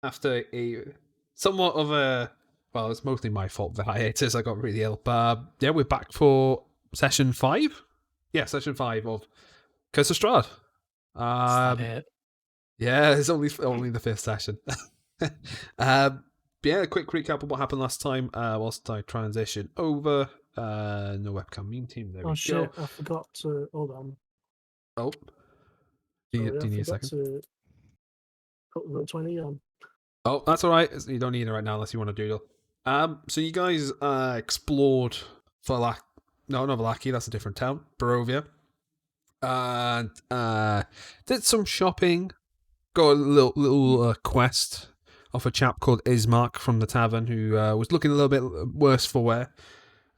after a somewhat of a it's mostly my fault. The hiatus, I got really ill, but yeah, we're back for session 5. Yeah, session 5 of Curse of Strahd. Is that it? Yeah, it's only the 5th session. Yeah, a quick recap of what happened last time. Whilst I transition over, no webcam meme team. There we shit! go. I forgot to hold on. Oh, do you need a second? To put the 20 on. Oh, that's all right. You don't need it right now unless you want to doodle. So you guys explored Valaki, that's a different town, Barovia, and did some shopping. Got a little quest of a chap called Ismark from the tavern who was looking a little bit worse for wear.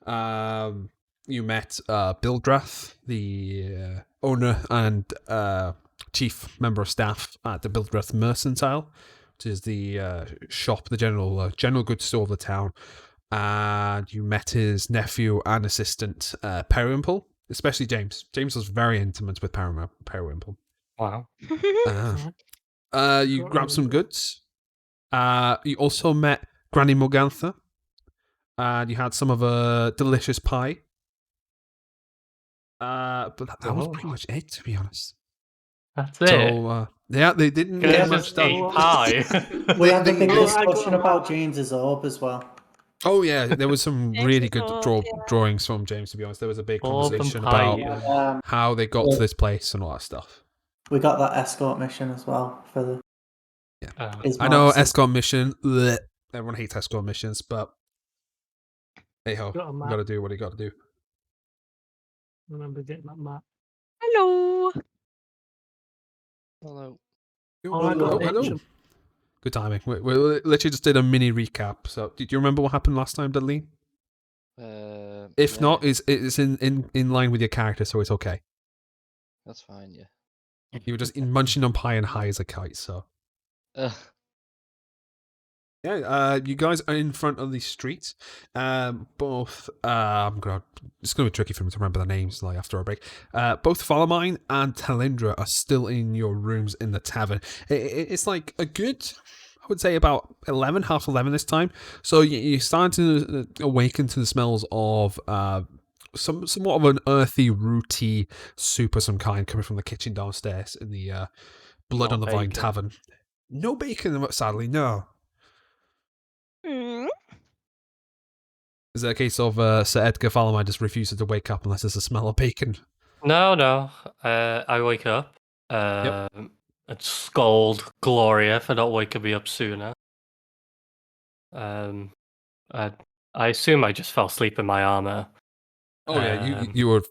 You met Bildrath, the owner and chief member of staff at the Bildrath Mercantile, which is the shop, the general goods store of the town. And you met his nephew and assistant, Periwinkle, especially James. James was very intimate with Periwinkle. Wow. You grabbed some goods. You also met Granny Morgantha. And you had some of a delicious pie. But that was pretty much it, to be honest. That's it. So, yeah, they didn't get much done. Pie. We had a big discussion about James's orb as well. Oh, yeah, there was some really good drawings from James, to be honest. There was a big conversation about how they got to this place and all that stuff. We got that escort mission as well for the... Yeah. I know, escort mission. Bleh. Everyone hates escort missions, but hey ho, you gotta do what you gotta do. Remember getting that map. Hello. Hello. Hello. Good timing. We literally just did a mini recap. So, did you remember what happened last time, Dudley? If not, it's in line with your character, so it's okay. That's fine, yeah. You were just munching on pie and high as a kite, so. Yeah, you guys are in front of the street. Both, it's gonna be tricky for me to remember the names like after our break. Both Falamine and Talindra are still in your rooms in the tavern. It's like a good, I would say about 11, half 11 this time. So you're starting to awaken to the smells of somewhat of an earthy, rooty soup of some kind coming from the kitchen downstairs in the Blood on the Vine tavern. No bacon, sadly, no. Is it a case of Sir Edgar Falamine just refuses to wake up unless there's a smell of bacon? No. I wake up and scold Gloria for not waking me up sooner. I assume I just fell asleep in my armor. Oh yeah, you were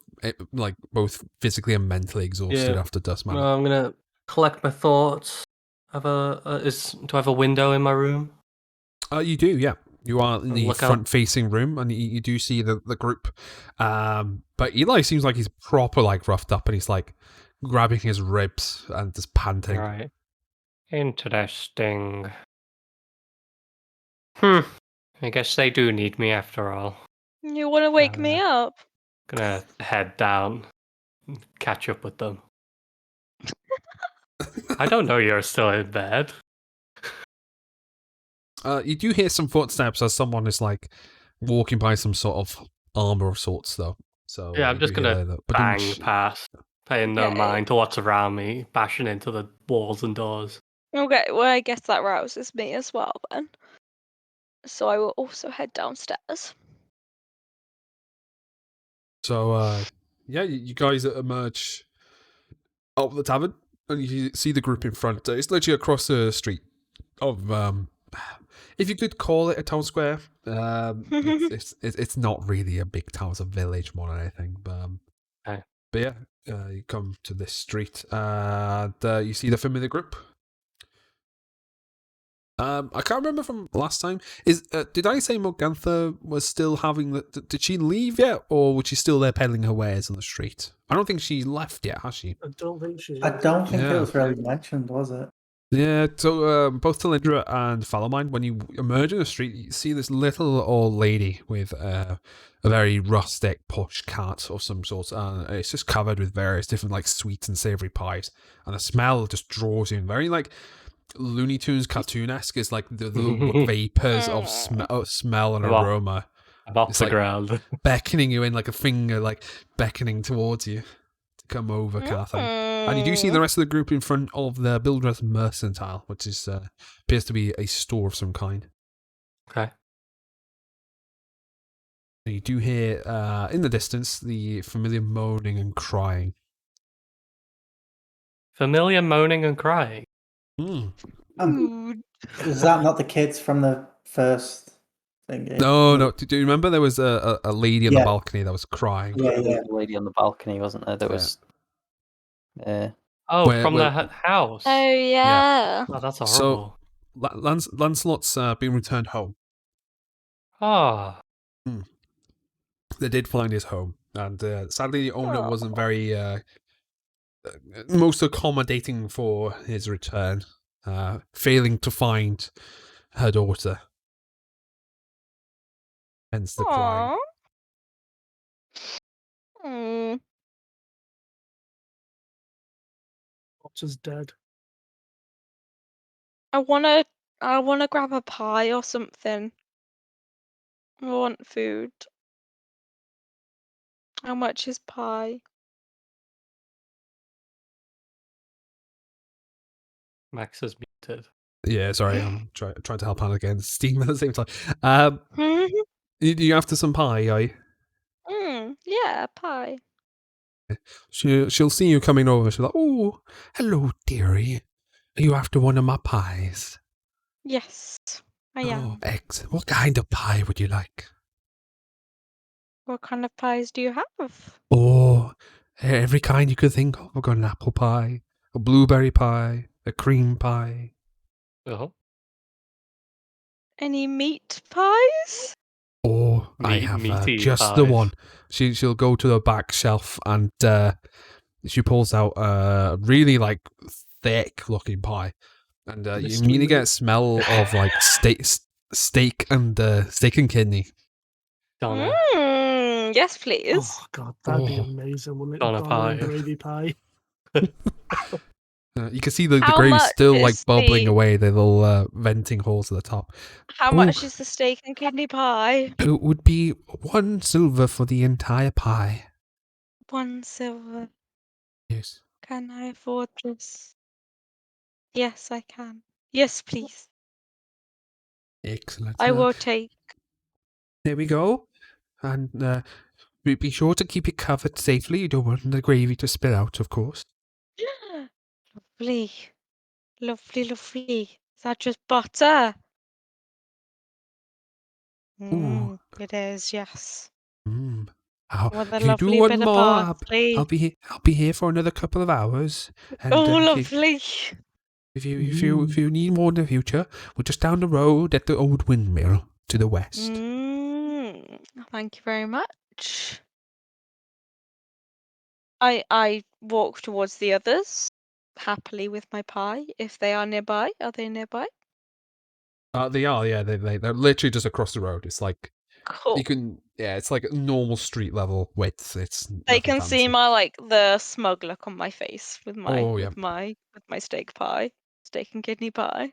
like both physically and mentally exhausted after Dust Man. I'm gonna collect my thoughts. Do I have a window in my room? You do, yeah. You are in the front-facing room, and you do see the group. But Eli seems like he's proper like roughed up, and he's like grabbing his ribs and just panting. Right. Interesting. I guess they do need me after all. You want to wake me up? Gonna head down, catch up with them. I don't know you're still in bed. You do hear some footsteps as someone is like walking by some sort of armor of sorts, though. So yeah, I'm just gonna bang past, paying no mind to what's around me, bashing into the walls and doors. Okay, well I guess that rouses me as well then. So I will also head downstairs. So yeah, you guys emerge out of the tavern, and you see the group in front. It's literally across the street of if you could call it a town square. It's not really a big town; it's a village more than anything. But yeah, you come to this street and you see the familiar group. I can't remember from last time. Did I say Morgantha was still having did she leave yet, or was she still there peddling her wares on the street? I don't think she left yet, has she? I don't think she. I don't think it was really mentioned, was it? Yeah, so both Talindra and Falamine, when you emerge in the street, you see this little old lady with a very rustic push cart of some sort, and it's just covered with various different like sweet and savoury pies, and the smell just draws you in. Very like, Looney Tunes cartoon-esque. It's like the vapors of smell and Wow. aroma. I'm off It's the like ground. beckoning you in, like a finger, like beckoning towards you to come over, kind of thing. And you do see the rest of the group in front of the Builder's Mercantile, which is appears to be a store of some kind. Okay. And you do hear in the distance the familiar moaning and crying. Familiar moaning and crying. Um, Ooh. is that not the kids from the first thing? No. Do you remember there was a lady on the Yeah. balcony that was crying? Yeah, There yeah. was a lady on the balcony, wasn't there? That Yeah. was. Oh, Where- from where- the house. Oh yeah. Oh, that's So- horrible. Lancelot's been returned home. Oh, They did find his home, and sadly the owner wasn't very most accommodating for his return, failing to find her daughter. Hence the crying. Aww. Mm. Potter's dead. I wanna grab a pie or something. I want food. How much is pie? Max is muted. Yeah, sorry, I'm trying to help Hannah again. Steam at the same time. You after some pie, aye? Yeah, pie. She'll see you coming over. She'll like, oh, hello, dearie. Are you after one of my pies? Yes, I am. Oh, excellent. What kind of pie would you like? What kind of pies do you have? Oh, every kind you could think of. I've got an apple pie, a blueberry pie, a cream pie. Oh, Any meat pies? Oh, I have meaty just the pies. one. She'll go to the back shelf and she pulls out a really like thick looking pie, and you Mystery immediately get a meat. smell of like steak and kidney. Donna. Yes, please. Oh god, that'd be Oh. amazing, wouldn't it? Donna Donna and pie. gravy pie. You can see the How gravy much still like is bubbling the- away. The little venting holes at the top. How Ooh. much is the steak and kidney pie? It would be 1 silver for the entire pie. 1 silver. Yes. Can I afford this? Yes, I can. Yes, please. Excellent. I will take. There we go. And be sure to keep it covered safely. You don't want the gravy to spill out, of course. Lovely. Lovely, lovely. Is that just butter? Ooh. It is, yes. Mm. With a If you do lovely want bit of more, parsley. I'll be here for another couple of hours. And Oh, if lovely. you need more in the future, we're just down the road at the old windmill to the west. Thank you very much. I walk towards the others happily with my pie. If they are nearby, are they nearby? They are, yeah. They're literally just across the road. It's like Cool. you can, yeah. It's like normal street level width. It's They nothing can see fancy. my the smug look on my face with my Oh, yeah. with my steak and kidney pie.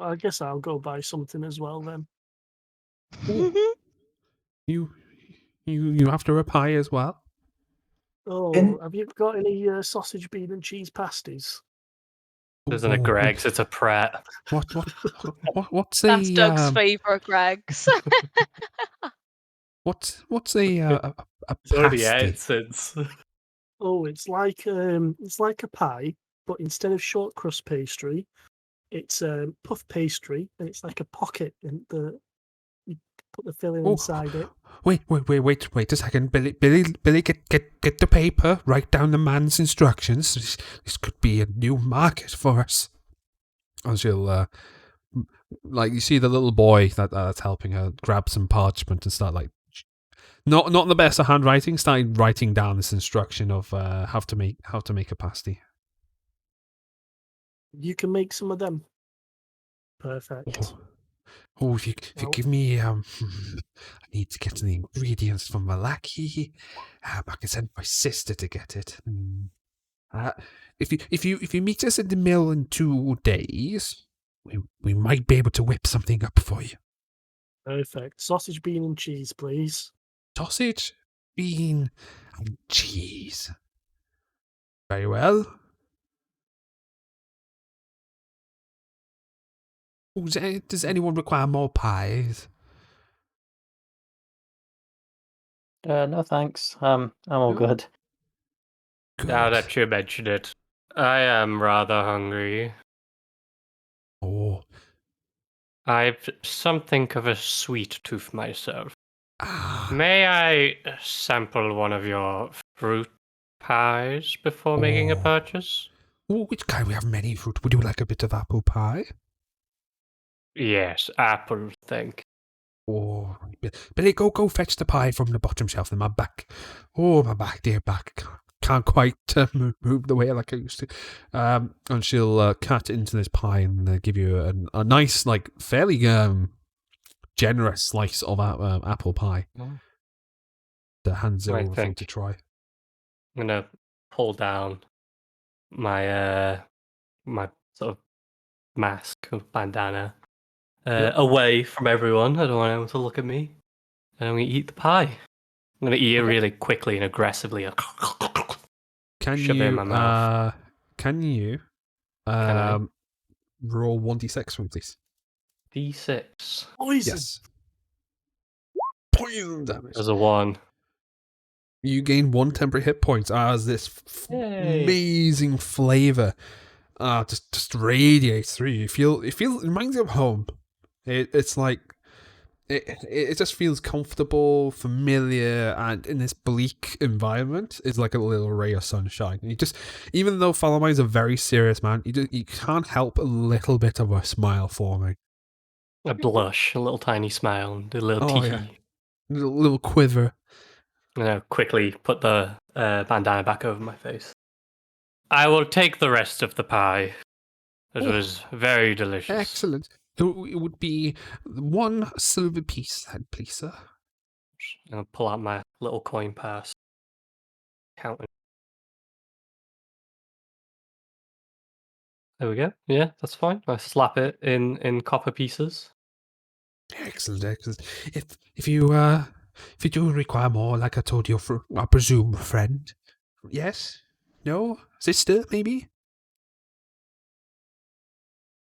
I guess I'll go buy something as well then. You after a pie as well? Oh, In- have you got any sausage, bean, and cheese pasties? Isn't it Oh, Greg's? It's a Pratt. What's That's a Doug's favourite, Greg's. what's a It's already pasty? out since. Oh, it's like a pie, but instead of short crust pastry, it's puff pastry, and it's like a pocket, and you put the filling Oh. inside it. Wait a second, Billy, get the paper, write down the man's instructions. This could be a new market for us. And she'll, like, you see the little boy that's helping her grab some parchment and start, like, not the best of handwriting, start writing down this instruction of how to make a pasty. You can make some of them. Perfect. Oh. Oh, if you give me I need to get the ingredients from Malaki. I can send my sister to get it. If you meet us at the mill in 2 days, we might be able to whip something up for you. Perfect. Sausage, bean, and cheese, please. Sausage, bean, and cheese. Very well. Oh, does anyone require more pies? No, thanks. I'm all No? good. Good. Now that you mention it, I am rather hungry. Oh, I've something of a sweet tooth myself. ah. May I sample one of your fruit pies before making a Oh. purchase? Oh, which kind? We have many fruit. Would you like a bit of apple pie? Yes, apple, thank. Oh, Billy, go fetch the pie from the bottom shelf in my back. Oh, my back, dear back. Can't quite move the way like I used to. And she'll cut into this pie and give you a nice, like, fairly generous slice of apple pie. Mm. That hands it Right, over for you thank to you. try. I'm gonna pull down my my sort of mask or bandana Yep. away from everyone. I don't want anyone to look at me. And I'm gonna eat the pie. I'm gonna eat it really quickly and aggressively. Can Shove it in you my mouth. can you Can I? roll 1d6 for me, please? D6. Poison. Yes. Poison damage. There's a 1. You gain 1 temporary hit point as this Yay. amazing flavor just radiates through you. It reminds you of home. It's like it just feels comfortable, familiar, and in this bleak environment, it's like a little ray of sunshine. And even though Falamai is a very serious man, you can't help a little bit of a smile forming. A blush, a little tiny smile, and a little Oh, tee. yeah. Little quiver. I'm gonna quickly put the bandana back over my face. I will take the rest of the pie. It Oh. was very delicious. Excellent. So it would be 1 silver piece, then, please, sir. I'll pull out my little coin purse. Counting. There we go. Yeah, that's fine. I slap it in copper pieces. Excellent. If you do require more, like I told your I presume friend, yes, no, sister, maybe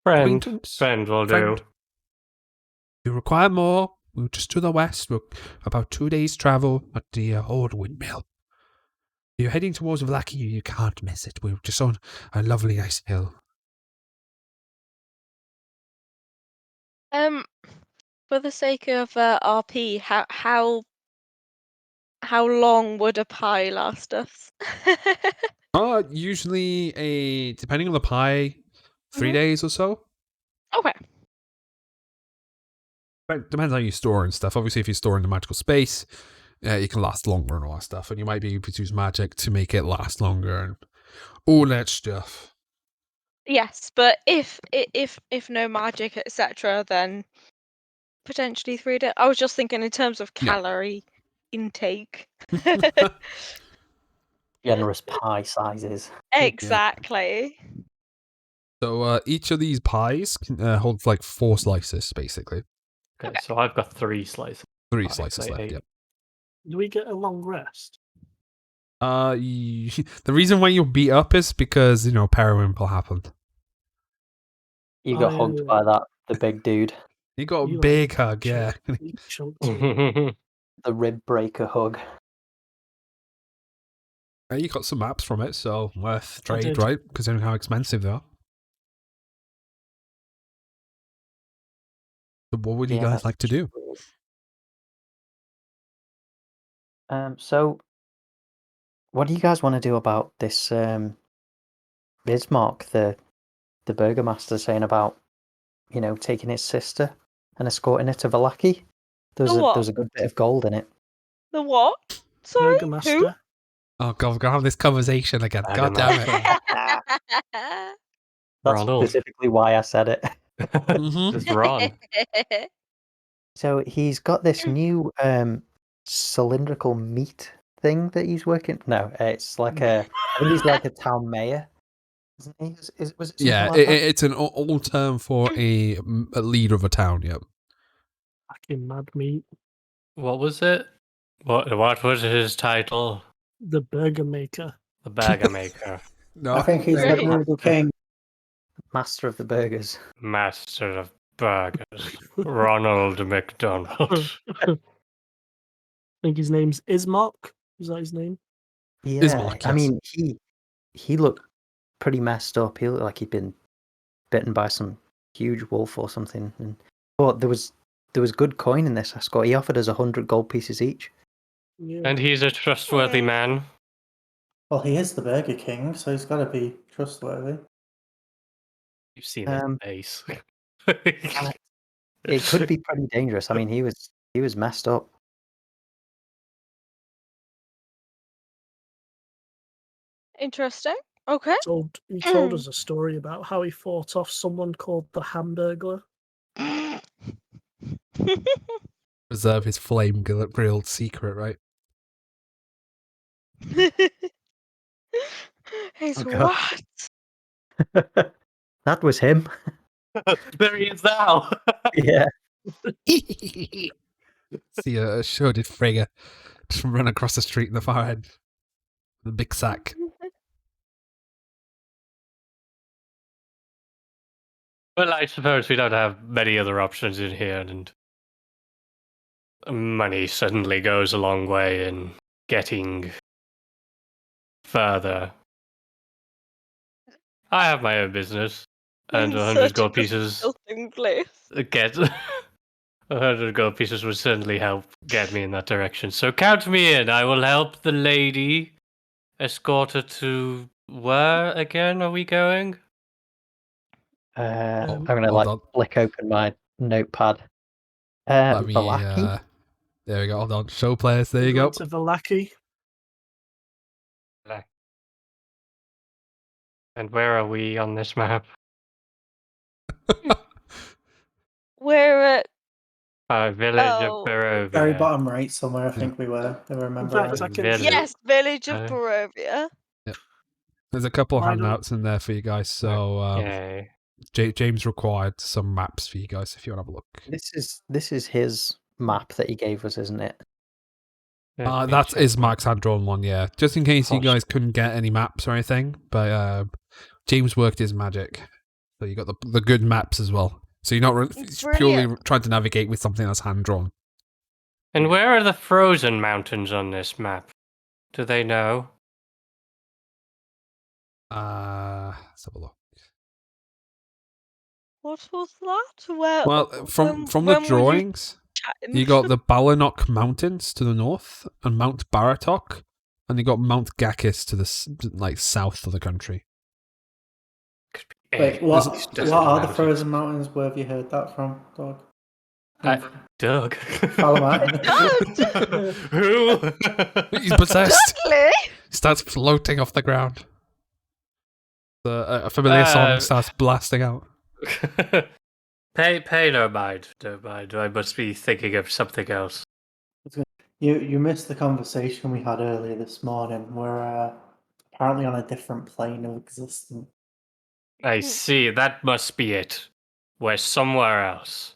Friend acquaintance, will friend. do. If you require more, we're just to the west. We're about 2 days' travel at the old windmill. If you're heading towards Vlaki, you can't miss it. We're just on a lovely, nice hill. For the sake of RP, how long would a pie last us? Usually depending on the pie, 3 Mhm. days or so. Okay. But depends how you store and stuff. Obviously, if you store in the magical space, it can last longer and all that stuff. And you might be able to use magic to make it last longer and all that stuff. Yes, but if no magic, etc., then potentially 3 days. I was just thinking in terms of Yeah. calorie intake. Generous pie sizes. Exactly. So each of these pies can hold like 4 slices, basically. Okay, so I've got 3 slices. 3 Pie, slices so I left, ate- yeah. Do we get a long rest? The reason why you're beat up is because, periwinkle happened. You got Oh, hugged yeah. by the big dude, You got a You big like hug, yeah. You chunked it. the rib breaker hug. You got some maps from it, so worth I trade, did. right? Considering how expensive they are. So what would you Yeah, guys that's like to do? true. So what do you guys want to do about this Bismarck, the burgomaster saying about, taking his sister and escorting her to Valaki? There The was what? a good bit of gold in it. The what? Sorry, who? Burgomaster. Oh god, we're gonna have this conversation again. God damn it. Burgomaster. That's Ronald. specifically why I said it. Mhm. Just run. So he's got this new cylindrical meat thing that he's working. No, it's like I think he's like a town mayor, isn't he? Was it something Yeah, like that? it's an old term for a leader of a town. Yep. Fucking mad meat. What was it? What was his title? The burger maker. The Burger Maker. No. I think he's the Great. Burger King. Master of the burgers. Master of Burgers. Ronald McDonald. I think his name's Ismark. Is that his name? Yeah, Ismark, I yes. mean he looked pretty messed up. He looked like he'd been bitten by some huge wolf or something. But there was good coin in this escort. He offered us 100 gold pieces each. Yeah. And he's a trustworthy man. Well, he is the Burger King, so he's got to be trustworthy. You've seen his Um, face. It could be pretty dangerous. I mean, he was messed up. Interesting. Okay. He told us a story about how he fought off someone called the Hamburglar. Preserve his flame grilled secret, right? He's Oh, God. what? That was him. There he is now. Yeah. See a shredded figure just run across the street in the far end. The big sack. Well, I suppose we don't have many other options in here, and money suddenly goes a long way in getting further. I have my own business, and 100 Such a gold pieces disgusting place. get 100 gold pieces would certainly help get me in that direction. So count me in. I will help the lady escort her to where again are we going? I'm gonna hold like on. flick open my notepad. Let me. Valaki? There we go. Hold on. Show players. There you We're go. going to Valaki. And where are we on this map? We're at Village Oh. of Barovia. Very bottom right somewhere, I think we were. If I remember In fact, right. I can Village. yes, village of Uh, Barovia. There's a couple of Why don't- handouts in there for you guys. So Okay. James required some maps for you guys if you want to have a look. This is his map that he gave us, isn't it? Let me That check is my- Mark's hand-drawn one, yeah. Just in case you Cost. guys couldn't get any maps or anything, but James worked his magic, so you got the good maps as well. So you're not purely Brilliant. trying to navigate with something that's hand-drawn. And where are the frozen mountains on this map? Do they know? Let's have a look. What was that? Where? Well, from the when were you drawings, chatting? you got the Balanok Mountains to the north and Mount Baratok, and you got Mount Gakis to the south of the country. Wait, what Doesn't are the matter. frozen mountains? Where have you heard that from, dog? Doug. Who? He's possessed. Dudley? He starts floating off the ground. A familiar song starts blasting out. Pay no mind. Don't mind. I must be thinking of something else. You missed the conversation we had earlier this morning. We're apparently on a different plane of existence. I see. That must be it. We're somewhere else.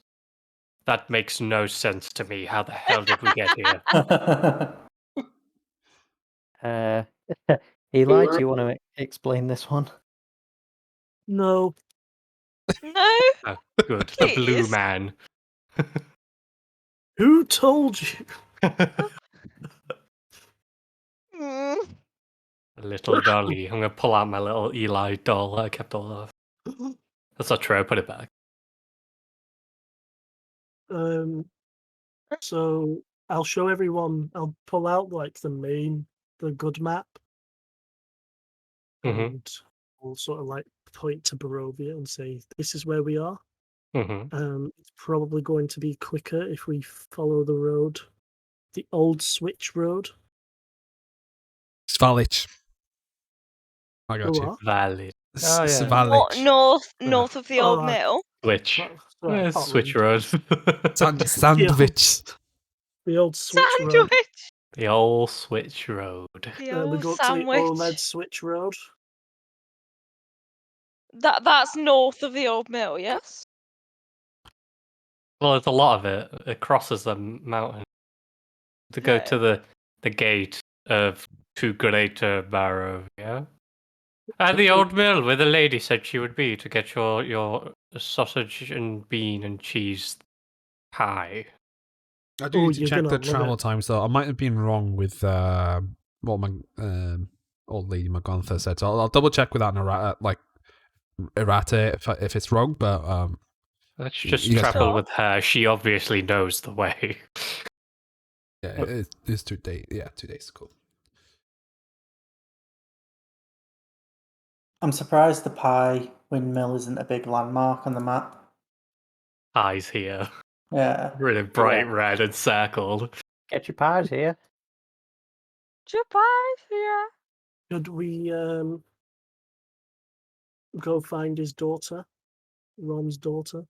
That makes no sense to me. How the hell did we get here? Eli, do you want to explain this one? No. No. Good. The blue Please. man. Who told you? Mm. Little dolly. I'm gonna pull out my little Eli doll that I kept all of. That's not true. Put it back. So I'll show everyone. I'll pull out like the good map, Mhm. and we'll sort of like point to Barovia and say, "This is where we are." It's probably going to be quicker if we follow the road, the old switch road. Svalich. I got The you. what? Valid. Oh, yeah. Svalich. North of the old Alright. mill. Switch. Sorry, I can't Switch read. road. Sandwich. The old switch road. Sandwich. The old Switch road. The We old go up to the sandwich. OLED switch road. That's north of the old mill, yes? Well, there's a lot of it. It crosses the mountain to go Yeah. to the gate of to Greater Barrow. Yeah. At the old mill where the lady said she would be to get your sausage and bean and cheese pie. I do Oh, need to you're check gonna the love travel it. times though. I might have been wrong with what my old lady McGonther said. So I'll double check with that errata if it's wrong. But Let's just you guys travel can- with her. She obviously knows the way. yeah, it's 2 days. Yeah, 2 days. Cool. I'm surprised the pie windmill isn't a big landmark on the map. Eyes here. Yeah. Really bright red and circled. Get your pies here. Japan, yeah. Should we go find his daughter, Ron's daughter?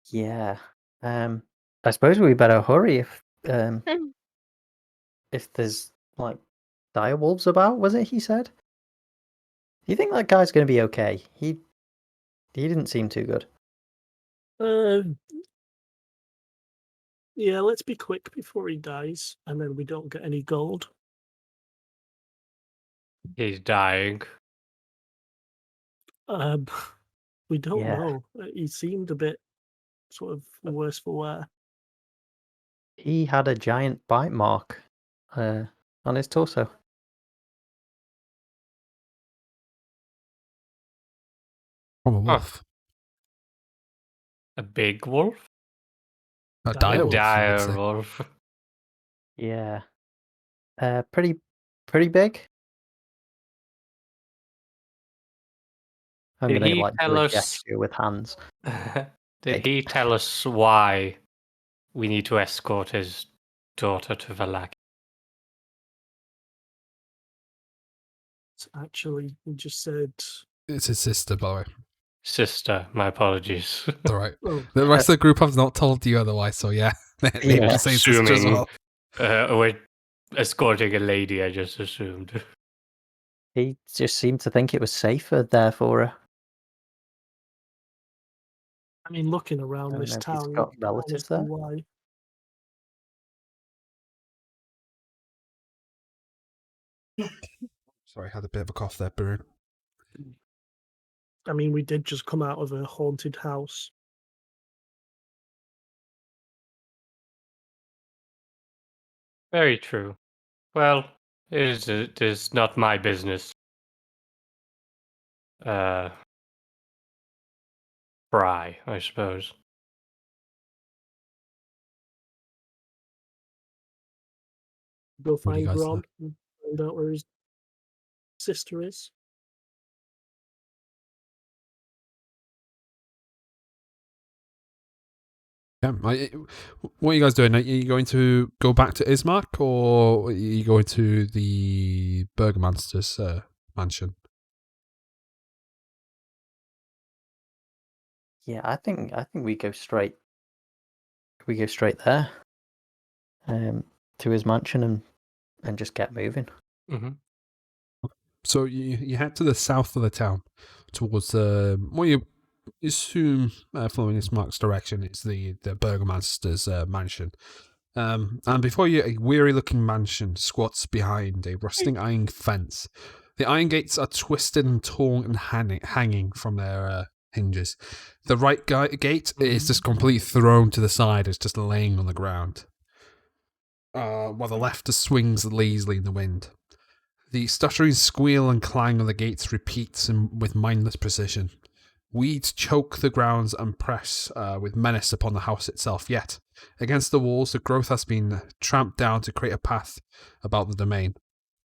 Yeah. I suppose we better hurry if there's like direwolves about. Was it he said? Do you think that guy's going to be okay? He didn't seem too good. Yeah, let's be quick before he dies, and then we don't get any gold. He's dying. We don't Yeah. know. He seemed a bit sort of worse for wear. He had a giant bite mark on his torso. From a wolf. A big wolf? A A dire A wolf. you would dire say. wolf. Yeah. Pretty big. I'm Did gonna he like tell do a us- gesture with hands. Did he tell us why we need to escort his daughter to Valak? Actually, he just said, It's his sister, by the way. Sister, my apologies. It's all right. "Oh, The rest of the group have not told you otherwise, so yeah. Maybe Yeah. just say sister as Assuming- well. We're escorting a lady, I just assumed. He just seemed to think it was safer there for her. I mean, looking I around don't this know if he's town, got you can relatives see there. why." Sorry, I had a bit of a cough there, Baron. I mean, we did just come out of a haunted house. Very true. Well, it is not my business. Fry, I suppose. Go What do you find guys Ron and find out where his sister is. Yeah. What are you guys doing? Are you going to go back to Ismark, or are you going to the Burgomaster's mansion? Yeah, I think we go straight. We go straight there. To his mansion and just get moving. Mm-hmm. So you head to the south of the town, towards what you assume, following Ismark's direction, it's the Burgomaster's mansion. And before you, a weary-looking mansion squats behind a rusting iron fence. The iron gates are twisted and torn and hanging from their hinges. The right gate is just completely thrown to the side. It's just laying on the ground. While the left just swings lazily in the wind. The stuttering squeal and clang of the gates repeats with mindless precision. Weeds choke the grounds and press with menace upon the house itself, yet, against the walls, the growth has been tramped down to create a path about the domain.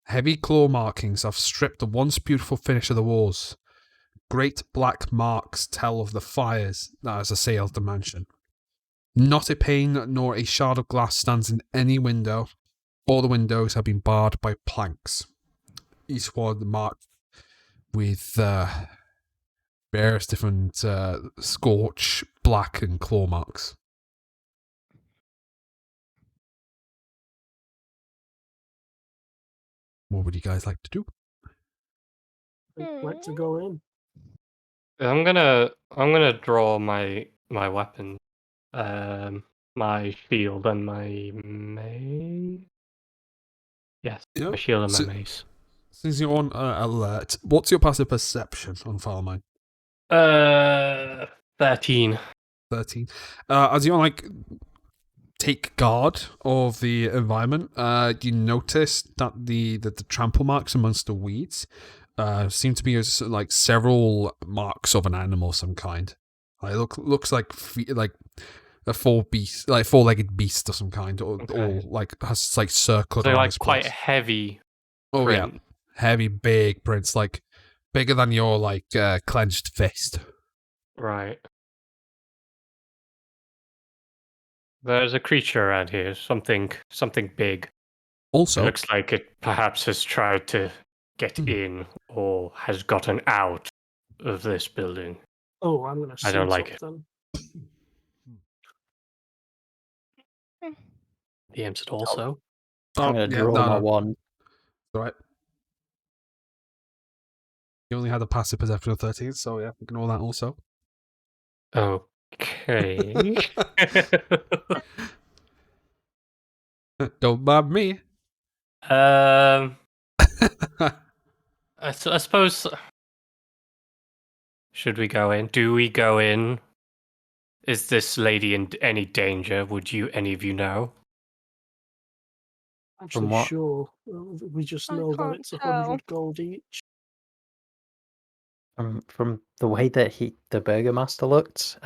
Heavy claw markings have stripped the once beautiful finish of the walls. Great black marks tell of the fires that has assailed the mansion. Not a pane nor a shard of glass stands in any window. All the windows have been barred by planks. Each one marked with various different scorch, black, and claw marks. What would you guys like to do? I'd like to go in. I'm gonna draw my weapon, my shield and my mace. Yes, Yeah. my shield and my So- mace. Since you're on alert, what's your passive perception on Filemine? 13. 13. As you like take guard of the environment, you notice that the trample marks amongst the weeds seem to be like several marks of an animal of some kind. It looks like like a four-legged beast of some kind, or Okay. like has like circled They're around like this quite place. heavy. Oh print. yeah, heavy, big prints, like bigger than your like clenched fist. Right. There's a creature around here. Something big. It Also, looks like it perhaps has tried to get Hmm. in or has gotten out of this building. Oh, I'm gonna. I don't suit like up it. Then. The aims it also. I'm going to draw my wand. All right. You only had a passive perception of 13, so yeah, ignore that also. Okay. Don't mind me. I suppose. Should we go in? Do we go in? Is this lady in any danger? Would any of you know? Actually, what- sure. We just I know that can't it's tell. 100 gold each. From the way that the Burgomaster looked,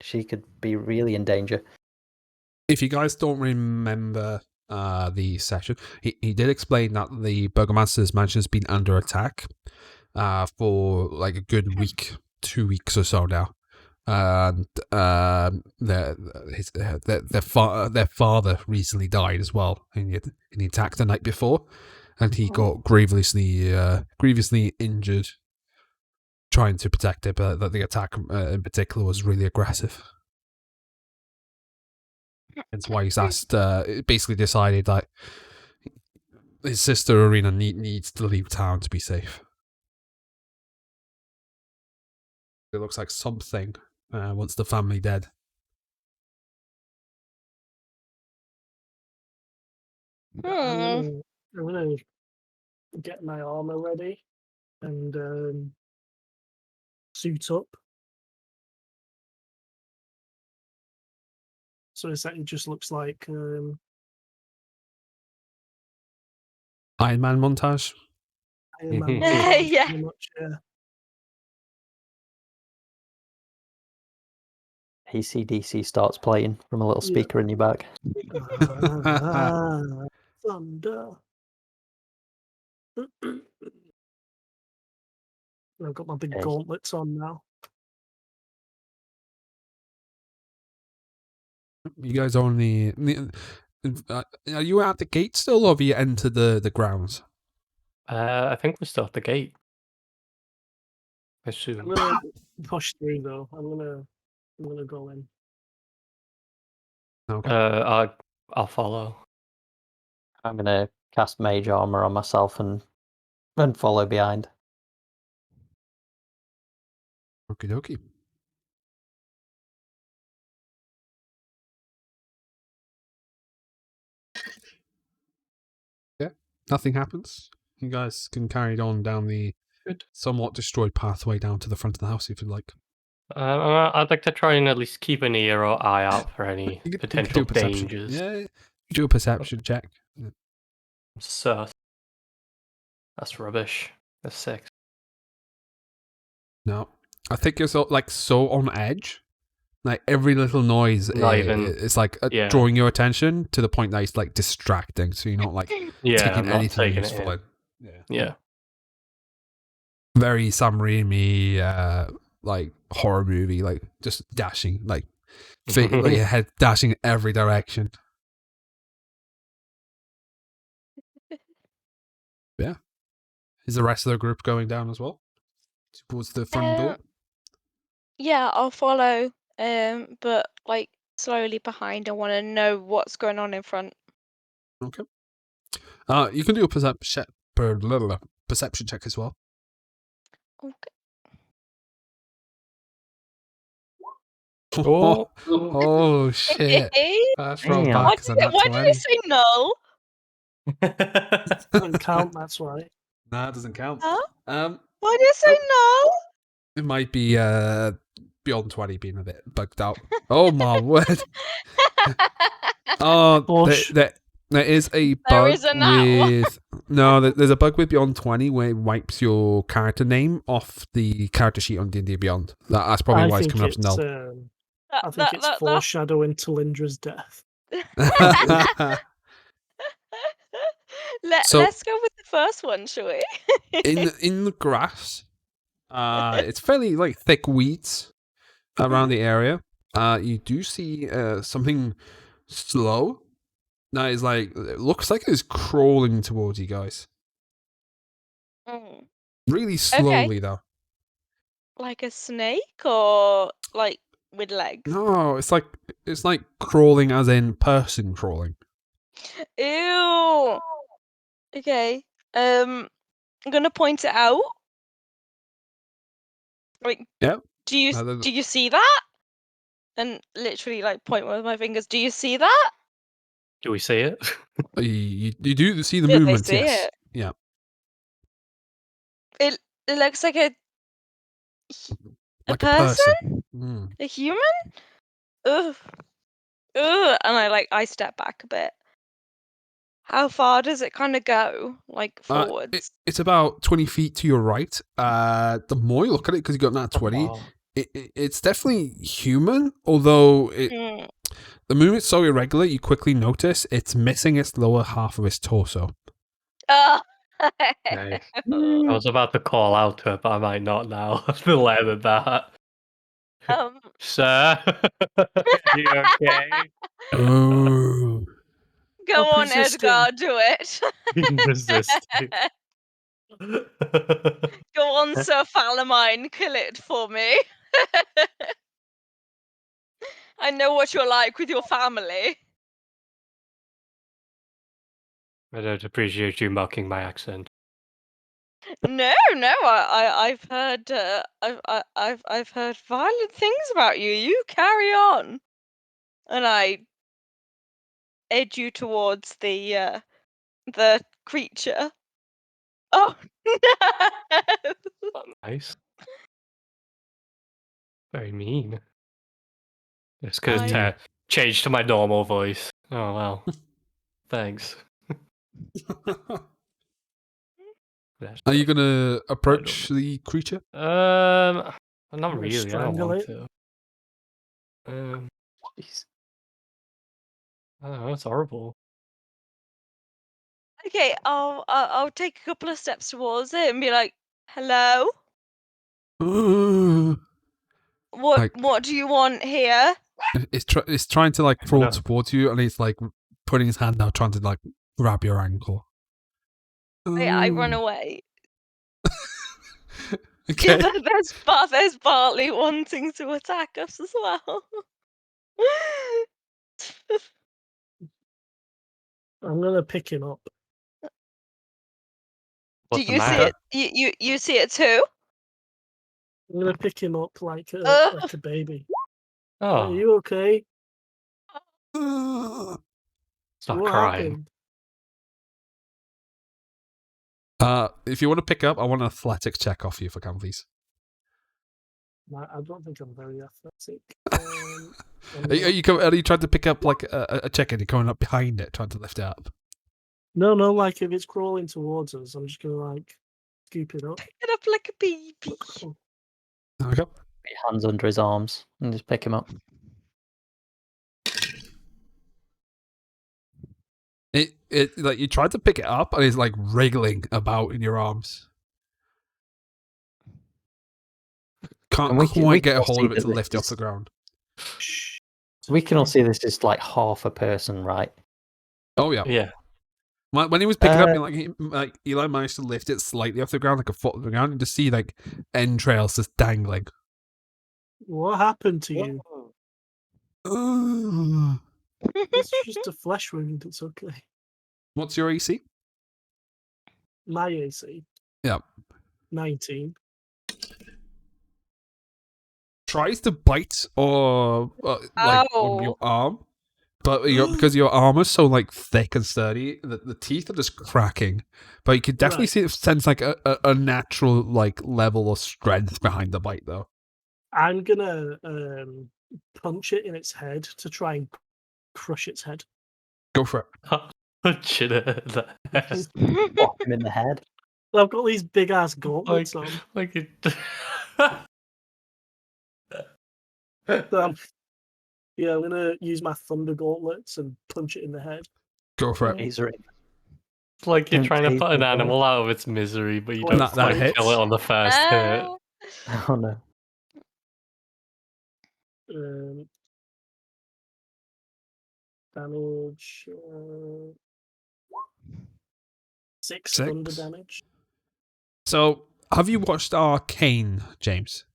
she could be really in danger. If you guys don't remember the session, he did explain that the Burgomaster's mansion has been under attack for like a good week, 2 weeks or so now. And their father recently died as well in the attack the night before, and he got grievously injured trying to protect it, but that the attack in particular was really aggressive. That's why he's asked. Basically decided that his sister Arena needs to leave town to be safe. It looks like something wants the family dead. I'm gonna get my armor ready and suit up. So it just looks like Iron Man montage. Iron Man Mhm. montage, Yeah. pretty much, yeah. AC/DC starts playing from a little Yeah. speaker in your back. Thunder. I've got my big Okay. gauntlets on now. You guys are on are you at the gate still, or have you entered the grounds? I think we're still at the gate. I I'm assume. gonna push through though. I'm gonna go in. Okay. I'll follow. I'm going to cast Mage Armor on myself and follow behind. Okie dokie. Yeah, nothing happens. You guys can carry on down the Good. somewhat destroyed pathway down to the front of the house if you'd like. I'd like to try and at least keep an ear or eye out for any You could do potential a perception. dangers. Yeah, you do a perception check. So that's rubbish. That's 6. No, I think you're so on edge. Like every little noise Not even- is like yeah. drawing your attention to the point that it's like distracting. So you're not like Yeah, taking I'm not anything taking it useful in. in. Yeah. Very Sam Raimi, like horror movie, like just dashing, like like your head dashing every direction. Yeah. Is the rest of the group going down as well towards the front door? Yeah, I'll follow. But like slowly behind. I want to know what's going on in front. Okay. You can do a perception check as well. Okay. Oh, oh shit! That's rolled Damn. back as a nat Why did 20. it say null? Doesn't count, that's why. Nah, it doesn't count. Huh? Um, Why did it say it might be beyond 20 being a bit bugged out. Oh my word! null? Oh, Bush. there is a There bug is a nat one. with there's a bug with Beyond 20 where it wipes your character name off the character sheet on D&D Beyond. That's probably why it's coming up as null. I think it's foreshadowing Talindra's death. So- Let's go with the first one, shall we? in the grass, it's fairly like thick weeds around the area. You do see something slow. That is like it looks like it's crawling towards you guys. Mm. Really slowly though. Like a snake or like with legs? No, it's like crawling as in person crawling. Ew. Okay. I'm gonna point it out. Like, Yep. do you No, do you see that? And literally like point with my fingers. Do you see that? Do we see it? You do see the Yeah, they movement, see yes. it. Yeah. It looks like a Like person? Mm. A human? Ugh. Ugh. And I step back a bit. How far does it kind of go? Like forwards? It's about 20 feet to your right. The more you look at it, because you got that 20, Oh, it's definitely human, although Mm. the movement's so irregular, you quickly notice it's missing its lower half of its torso. Oh. okay. I was about to call out to it, but I might not now. I've been letting it that. Sir, you okay? Oh. Go Stop on, resisting. Edgar, do it. Been resisting. Go on, Sir Falamine, kill it for me. I know what you're like with your family. I don't appreciate you mocking my accent. No, I've heard I've heard violent things about you. You carry on, and I edge you towards the creature. Oh no! Not nice. Very mean. It's gonna I- change to my normal voice. Oh well. Thanks. Are you going to approach the creature? Not gonna really. I don't strangle want it? to. Jeez. I don't know. It's horrible. Okay, I'll take a couple of steps towards it and be like, "Hello, Like- what do you want here?" It's trying to like crawl gonna- towards you, and it's like putting his hand out, trying to like grab your ankle. I run away. Okay. Yeah, there's Bartley wanting to attack us as well. I'm gonna pick him up. What's Do the you see matter? it? You see it too? I'm gonna pick him up like Ugh. a baby. Oh, Are you okay? stop What crying. happened? If you want to pick up, I want an athletics check off you if I can, please. I don't think I'm very athletic. Are you trying to pick up like a chicken? You're coming up behind it, trying to lift it up. No, like if it's crawling towards us, I'm just gonna like scoop it up. Pick it up like a baby. Okay. Put your hands under his arms and just pick him up. It like you tried to pick it up and it's like wriggling about in your arms. Can't And we quite get a can hold see of it to that lift it off this the ground. We can all see this is like half a person, right? Oh yeah. Yeah. When he was picking up, like Eli managed to lift it slightly off the ground, like a foot off the ground, and just see like entrails just dangling. What happened to you? It's just a flesh wound. It's okay. What's your AC? My AC, Yeah. 19. Tries to bite or like on your Ow. arm, but because your armor's so like thick and sturdy, the teeth are just cracking. But you could definitely Right. sense like a natural like level of strength behind the bite, though. I'm gonna punch it in its head to try and crush its head. Go for it. Punch it at the head. Just whack him in the head. I've got these big ass gauntlets Like, on. like it. So yeah, I'm gonna use my thunder gauntlets and punch it in the head. Go for it. Taser him. It's like you're Don't trying to taser put an him. animal out of its misery, but you Well, don't that quite hits. kill it on the first hit. Ah. Oh no. Damage. 6 thunder 6. damage. So, have you watched Arcane, James?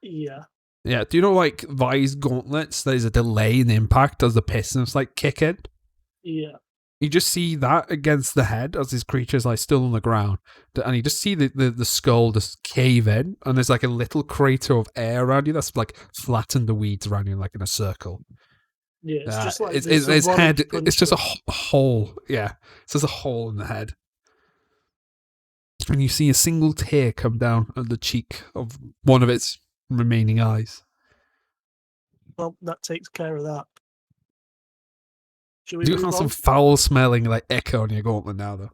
Yeah. Yeah. Do you know like Vi's gauntlets? There's a delay in impact as the pistons like kick in. Yeah. You just see that against the head as this creature's like still on the ground, and you just see the skull just cave in, and there's like a little crater of air around you that's like flattened the weeds around you like in a circle. Yeah. It's just like it's this his head. punch It's just a it. hole. Yeah, it's just a hole in the head. And you see a single tear come down on the cheek of one of its remaining eyes. Well, that takes care of that. Should we You move have on? some foul smelling like echo on your gauntlet now, though.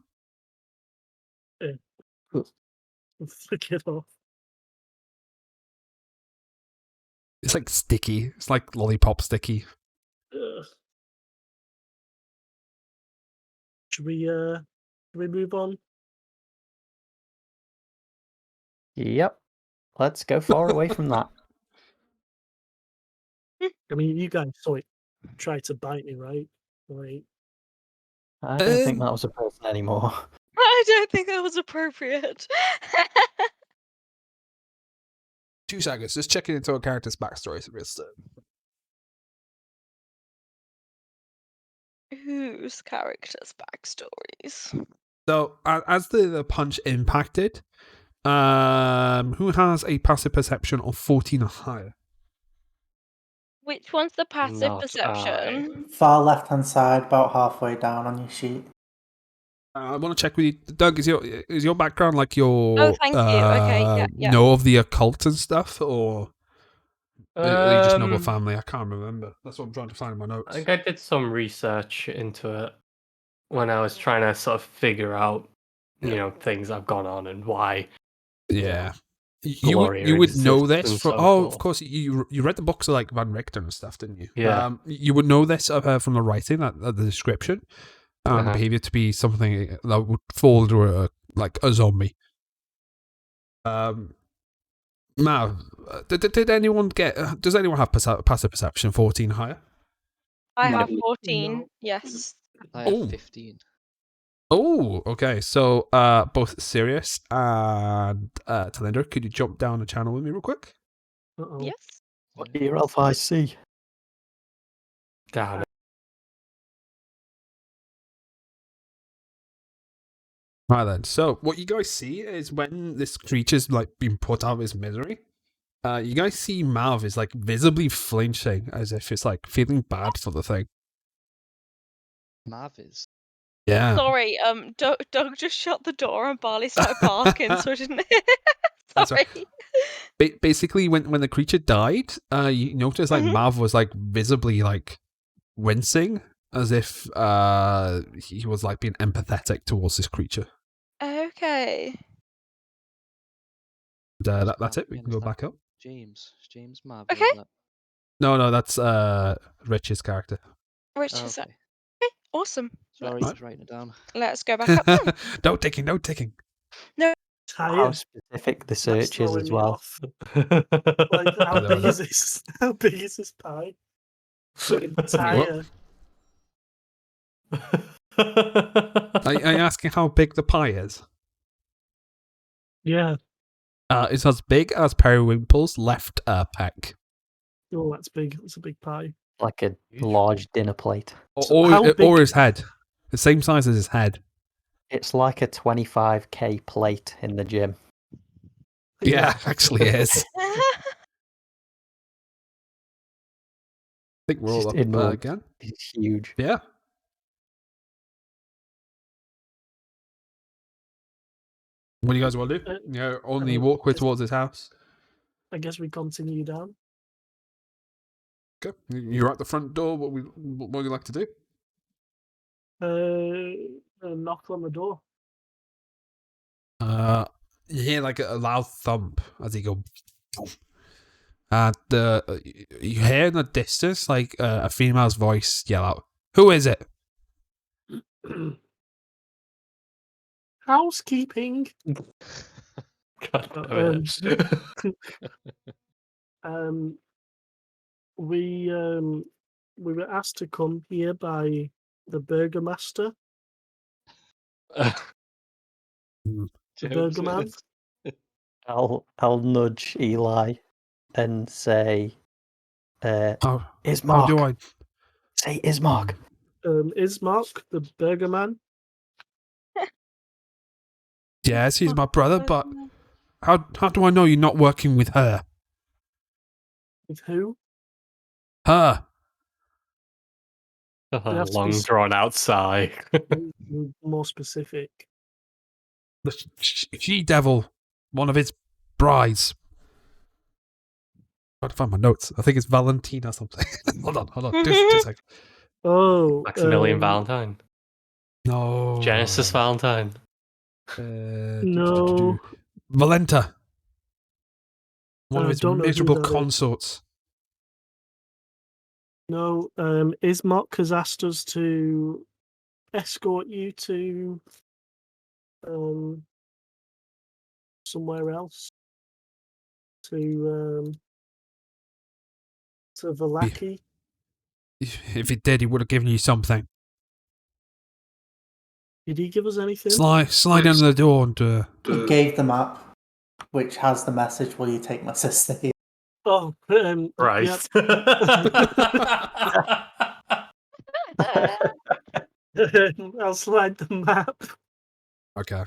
Flick it off. It's like sticky. It's like lollipop sticky. Ugh. Should we move on? Yep. Let's go far away from that. I mean, you guys saw it try to bite me, right? Like, I don't think that was a person anymore. I don't think that was appropriate. 2 seconds. Just checking into a character's backstory. So just, Whose characters' backstories? So as the punch impacted, who has a passive perception of 14 or higher? Which one's the passive Not perception? Far left hand side, about halfway down on your sheet. I want to check with you, Doug. Is your background like your? Oh, thank you. Okay, yeah. Know of the occult and stuff, or are you just noble Um, family? I can't remember. That's what I'm trying to find in my notes. I think I did some research into it when I was trying to sort of figure out, things I've gone on and why. Yeah. Gloria You would know exists this and from so of forth. course you read the books of like Van Richter and stuff, didn't you? Yeah. You would know this from the writing, the description, the Uh-huh. behavior to be something that would fall into a zombie. Mav, did anyone get? Does anyone have passive perception 14 higher? I No. have 14. No. Yes. I have Oh. 15. Oh, okay. So, both Sirius and Talender, could you jump down the channel with me real quick? Uh-oh. Yes. What do your elf eyes see? Damn it. Right then. So, what you guys see is when this creature's like being put out of its misery, you guys see Mav is like visibly flinching as if it's like feeling bad for the thing. Mav is. Yeah. Sorry, Doug just shut the door and Barley started barking, so I didn't. That's Sorry. right. Basically, when the creature died, you notice like Mhm. Mav was like visibly like wincing as if he was like being empathetic towards this creature. Okay. And, that's it. We Is can go that back up. James. James Mav. Okay. Or is that... No, that's Rich's character. Rich Oh, is okay. okay. Awesome. Sorry, Right. I was writing it down. Let's go back up then. No ticking, no ticking. How Tired. specific the That's search is throwing as me well. off. Like, how Hello, big hello. is this? How big is this pie? Tire. Are you asking how big the pie is? Yeah. It's as big as Periwinkle's left pec. Oh, that's big. That's a big pie. Like a large dinner plate. So how big- Or his head. The same size as his head. It's like a 25k plate in the gym. Yeah, actually is. I think we're all Just up enormous. again. It's huge. Yeah. What do you guys want to do? Only walk towards his house. I guess we continue down. Okay. You're at the front door. What would you like to do? Knock on the door. You hear like a loud thump as he goes. And you hear in the distance like a female's voice yell out, "Who is it?" Housekeeping. God damn it. We were asked to come here by the burgomaster, the burgoman. I'll nudge Eli and say, How Ismark. do I? Say Ismark. Ismark, the burgoman. Yes, he's my brother, but how do I know you're not working with her? With who? Her. A have to long be drawn out sigh. More specific. The she-devil. One of his brides. Trying to find my notes. I think it's Valentina something. hold on. Just a second. Oh, Maximilian Valentine. No. Genesis Valentine. No. Valenta. One of I his don't know who miserable that is. consorts. No, Ismark has asked us to escort you to somewhere else. To Valaki. If he did, he would have given you something. Did he give us anything? Slide under the door and He gave the map, which has the message, "Will you take my sister here?" Oh, Right. Yep. I'll slide the map. Okay.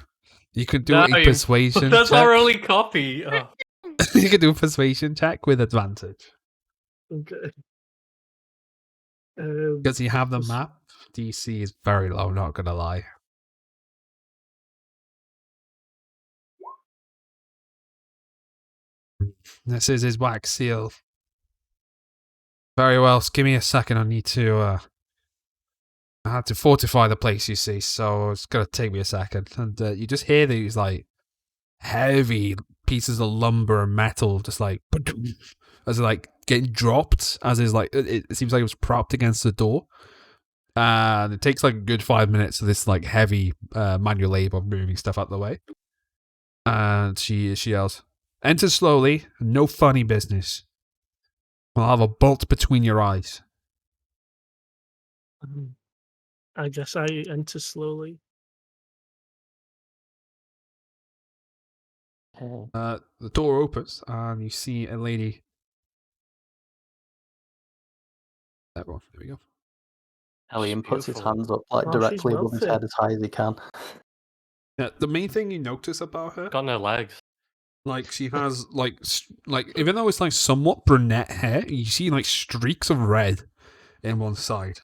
You could do a persuasion That's check. our only copy. Oh. You could do a persuasion check with advantage. Okay. Because you have the map. DC is very low, not gonna lie. This is his wax seal. Very well, give me a second. I need to I had to fortify the place, you see, so it's gonna take me a second. And you just hear these like heavy pieces of lumber and metal just like as they're like getting dropped, as is like it seems like it was propped against the door. And it takes like a good 5 minutes of this like heavy manual labor of moving stuff out of the way. And she yells, "Enter slowly, no funny business. I'll have a bolt between your eyes." I guess I enter slowly. The door opens and you see a lady. There we go. Elian puts his Beautiful. hands up like Oh, she's directly above his wealthy. head as high as he can. The main thing you notice about her, Got no legs. like she has like even though it's like somewhat brunette hair, you see like streaks of red in one side,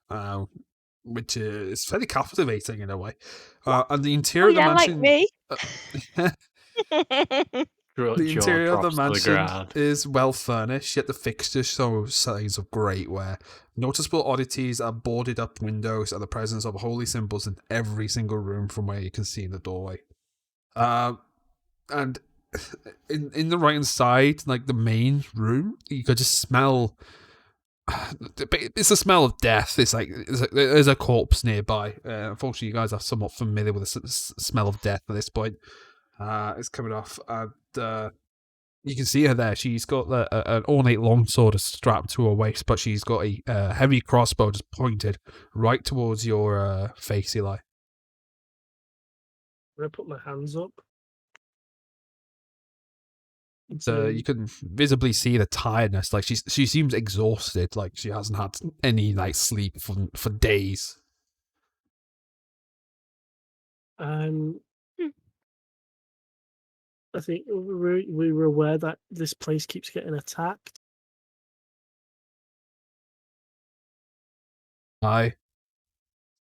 which is fairly captivating in a way. And the interior of the mansion, the interior of the mansion is well furnished, yet the fixtures show signs of great wear. Noticeable oddities are boarded up windows and the presence of holy symbols in every single room from where you can see in the doorway. And in the right hand side, like the main room, you could just smell. It's a smell of death. It's like there's a corpse nearby. Unfortunately, you guys are somewhat familiar with the smell of death at this point. It's coming off, and you can see her there. She's got an ornate longsword strapped to her waist, but she's got a heavy crossbow just pointed right towards your face, Eli. I'm gonna put my hands up. It's, You can visibly see the tiredness. Like she seems exhausted. Like she hasn't had any night sleep for days. um, Hmm. I think we were aware that this place keeps getting attacked. Aye.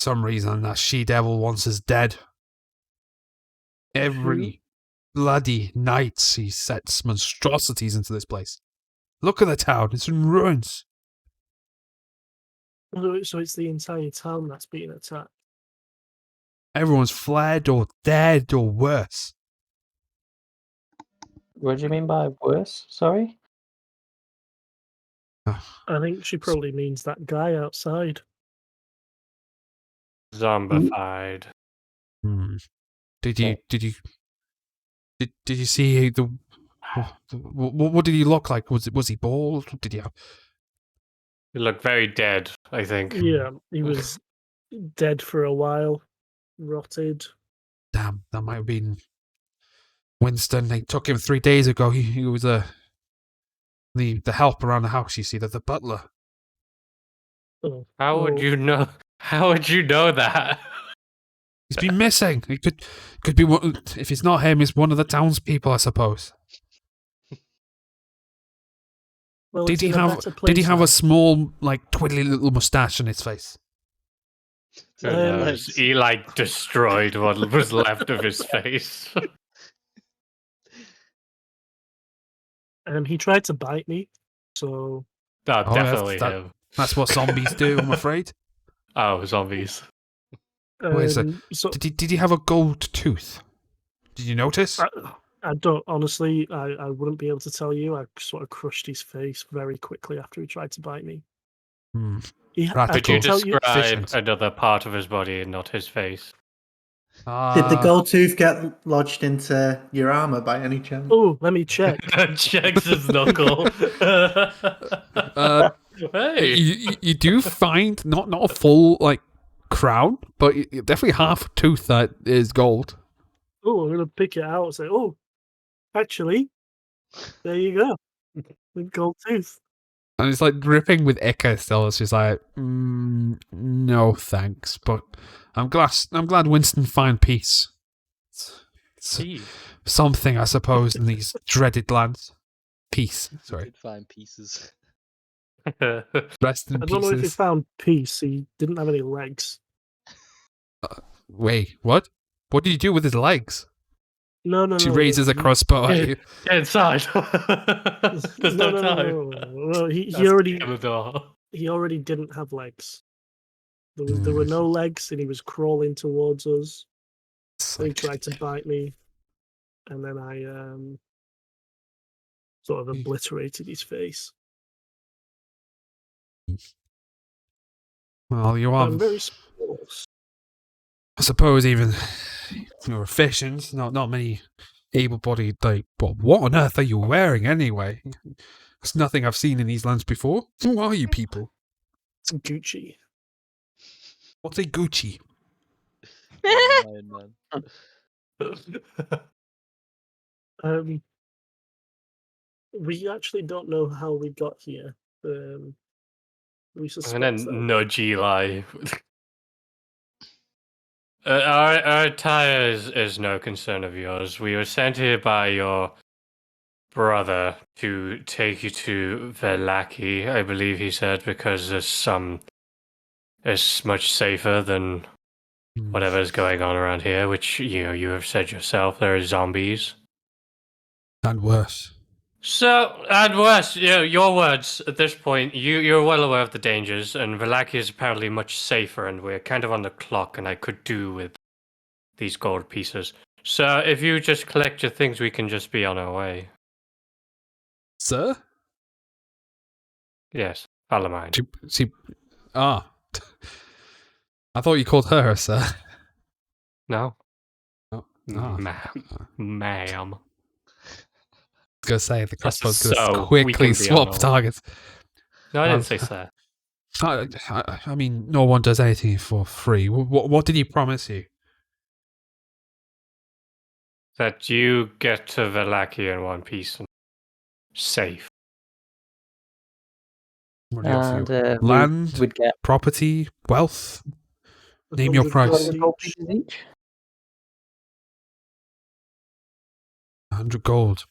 Some reason that she-devil wants us dead. Every bloody night he sets monstrosities into this place. Look at the town, it's in ruins. So it's the entire town that's being attacked. Everyone's fled or dead or worse. What do you mean by worse? Sorry? I think she probably means that guy outside. Zombified. Hmm. Did you see the what did he look like? Was he bald? Did he have... You look very dead, I think. Yeah, he was dead for a while, rotted. Damn, that might have been Winston. They took him 3 days ago. He was the help around the house. You see, the butler. Oh, How would well, you know? How would you know that? He's been missing. He could be one. If it's not him, it's one of the townspeople, I suppose. well, Did it's he in a have? better Did he place have now. a small, like, twiddly little mustache on his face? Who Um, knows? Legs. He like destroyed what was left of his face. He tried to bite me, so No, Oh, definitely that- him. That's what zombies do. I'm afraid. Oh, zombies. Wait a sec. so Did he have a gold tooth? Did you notice? I don't honestly. I wouldn't be able to tell you. I sort of crushed his face very quickly after he tried to bite me. Hmm. I Practical. Could you can tell you. describe Efficient. another part of his body and not his face? Did the gold tooth get lodged into your armor by any chance? Oh, let me check. Checks his knuckle. Hey. You do find not a full like crown, but definitely half a tooth that is gold. Oh, I'm gonna pick it out and say, "Oh, actually, there you go, the gold tooth." And it's like dripping with ichor still. It's just like, no thanks. But I'm glad Winston found peace. It's Gee. something, I suppose, in these dreaded lands. Peace. I Sorry. did find pieces. Rest in I don't know if he pieces. found peace. He didn't have any legs. Wait, what? What did you do with his legs? No. She raises a crossbow at you. Get inside. There's no, time. No. Well, he That's already the door. he already didn't have legs. There were no legs, and he was crawling towards us. So he tried to bite me, and then I sort of obliterated his face. Well, you are. I'm very small. I suppose even you're efficient. Not many able-bodied. Like, what on earth are you wearing anyway? It's nothing I've seen in these lands before. Who are you people? It's Gucci. What's a Gucci? Iron Man. We actually don't know how we got here. We I'm suspect gonna that. nudge Eli. Our attire is no concern of yours. We were sent here by your brother to take you to Velaki, I believe he said, because it's much safer than whatever's going on around here, which you have said yourself, there are zombies. And worse. So, and worse, your words at this point, you're well aware of the dangers, and Velaki is apparently much safer, and we're kind of on the clock, and I could do with these gold pieces. So, if you just collect your things, we can just be on our way. Sir? Yes, follow mine. I thought you called her, sir. No? Oh, ah. Ma'am. I was gonna say the crossbow's gonna So, we quickly can be swap on our way. targets. No, I didn't say sir. I mean, no one does anything for free. What did he promise you? That you get to Velaki in one piece, and safe. What do you offer And you? Land, we'd get property, wealth. Name your 100 price. gold 200 gold each. pieces each. 100 gold.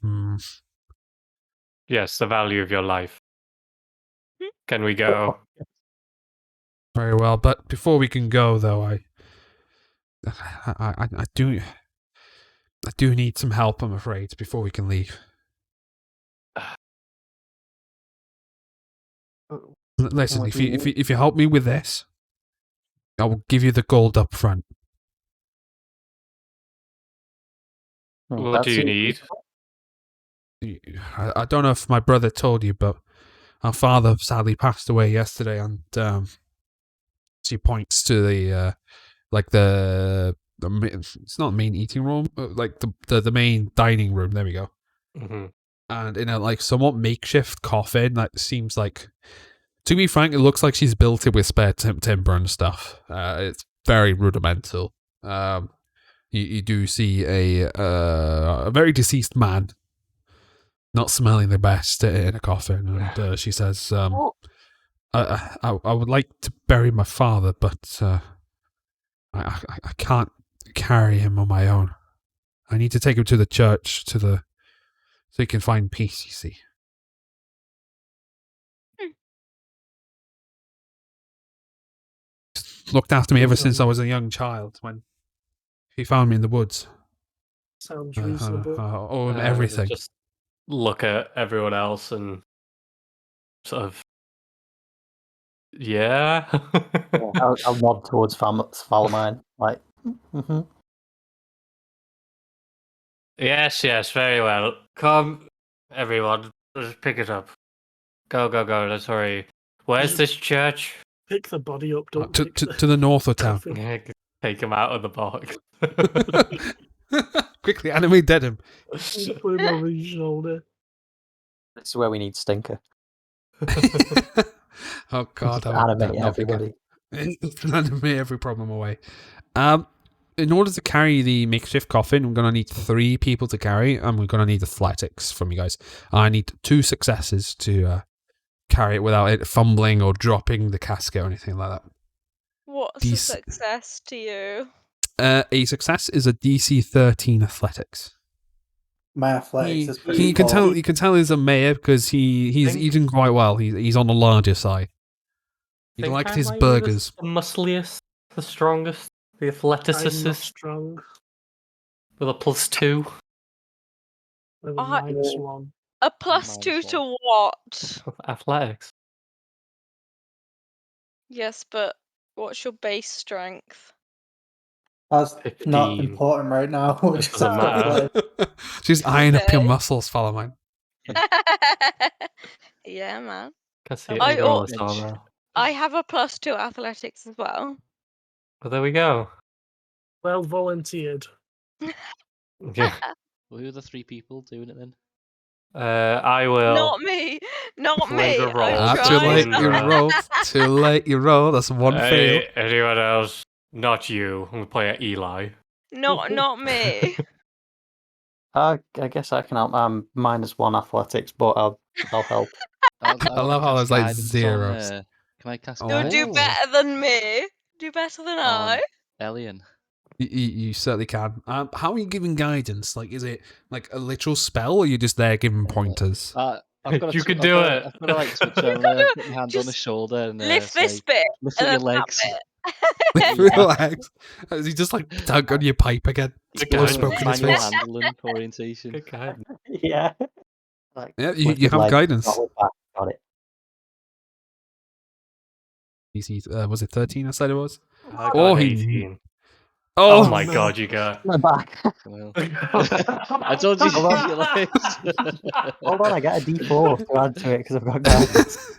Yes, the value of your life. Hmm. Can we go? Very well, but before we can go, though, I do need some help. I'm afraid before we can leave. Listen, What if do you you need? if you help me with this, I will give you the gold up front. What do you need? I don't know if my brother told you, but our father sadly passed away yesterday, and she points to the it's not the main eating room, like the main dining room. There we go. Mm-hmm. And in a like somewhat makeshift coffin, that seems like, to be frank, it looks like she's built it with spare timber and stuff. It's very rudimental. You do see a very deceased man, not smelling the best, in a coffin, and she says, I would like to bury my father, but I can't carry him on my own. I need to take him to the church, so he can find peace, you see. Looked after me ever since I was a young child, when he found me in the woods. Sounds reasonable. Own everything. Just look at everyone else and sort of, yeah. I'll nod towards Falamine. Like, Yes, very well. Come, everyone, let's pick it up. Go, let's hurry. Where's Just- this church? Pick the body up, don't to, pick to, the to the north of town. coffin. Take him out of the box. Quickly, animate dead him. Just put him over his shoulder. this is where we need Stinker. Oh God, Just I would animate not forget. everybody. Animate every problem away. In order to carry the makeshift coffin, I'm going to need 3 people to carry, and we're going to need athletics from you guys. I need 2 successes to carry it without it fumbling or dropping the casket or anything like that. What's a success to you? A success is a DC 13 athletics. My athletics is pretty You can poor. tell he's a mayor because he's eating quite well. He's on the larger side. He Think liked I his might be burgers. The muscliest, the strongest, the I'm not athleticist strong. with a +2. With a -1. A +2 -1. to what? Athletics. Yes, but what's your base strength? That's not 15. important right now. We're It just doesn't talking matter. about- She's eyeing up your Okay. muscles, follow mine. Yeah, man. Can see it I anywhere on al- this armor. I have a +2 athletics as well. Well, there we go. Well volunteered. Yeah. Well, who are the 3 people doing it then? I will. Not me. Not Flavor me. roll. I'm Too trying. late, you Flavor. rolled. Too late, you rolled. That's one fail. Anyone else? Not you. I'm gonna play at Eli. Not me. I guess I can help. I'm -1 athletics, but I'll help. I love how cast there's, like, guidance zeros. On, can I cast You'll do Oh. better than me. Do better than on I. Elian? You certainly can. How are you giving guidance? Like, is it like a literal spell, or are you just there giving pointers? I've got You can do it. I've got to like switch You on. gotta Put my hand on just his shoulder and Lift say, this bit lift and up your then that legs. bit. Relax. Is he just like tug on your pipe again? Good Blow guidance. smoke in his Manual face. handling orientation. Good guidance. Yeah. Like, Yeah, you lifted have legs, guidance. not with back. Got it. DC, was it 13? I said it was. I got Oh, 18. Oh, Oh my no. god, you got. My back. Well, I told you to Hold on. keep your legs. Hold on, I get a D4 to add to it because I've got guidance.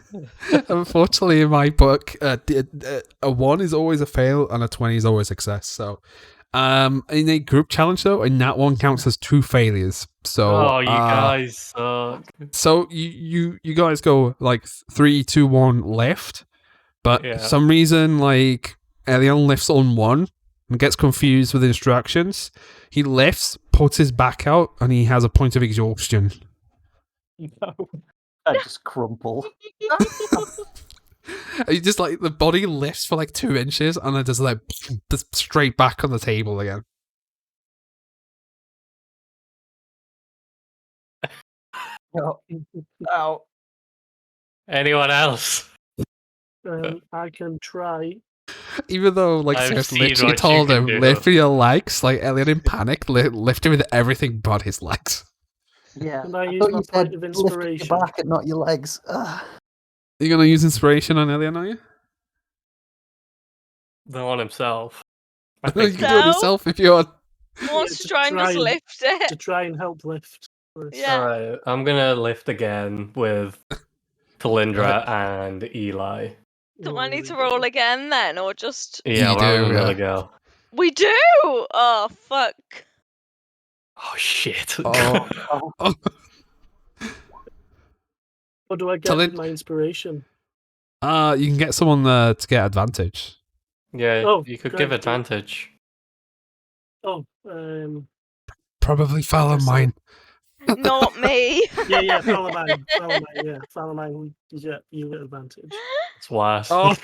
Unfortunately, in my book, a 1 is always a fail and a 20 is always a success. So, in a group challenge, though, and that one counts as 2 failures. So, Oh, you guys suck. So you guys go like 3, 2, 1 left, but Yeah. for some reason, like Elion lifts on 1 and gets confused with instructions. He lifts, puts his back out, and he has a point of exhaustion. No. I just crumple. You just like the body lifts for like 2 inches and then just like just straight back on the table again. No. Ow. Anyone else? I can try. Even though like I've Seth seen literally what you told can him do. lift with your legs, like Elliot in panic lifted with everything but his legs. Yeah. Can I I use thought my you point said of lift your inspiration? back and not your legs. Ugh. You're gonna use inspiration on Elliot, are you? The one himself. I You think can do it So? yourself if you want. Wants to to try and just try and- lift it. To try and help lift. First. Yeah. Alright, I'm gonna lift again with Talindra and Eli. Do Oh, I here need we to go. roll again then, or just Yeah, You we're having do, another yeah. go. we do? Oh fuck! Oh shit. Oh. What do I get with my inspiration? You can get someone to get advantage. Yeah, Oh, you could great, give do- advantage. Oh, Probably follow guess so. mine. Not me. yeah, follow mine. Follow mine, yeah. Follow mine. Yeah, you get advantage. It's worse. Oh,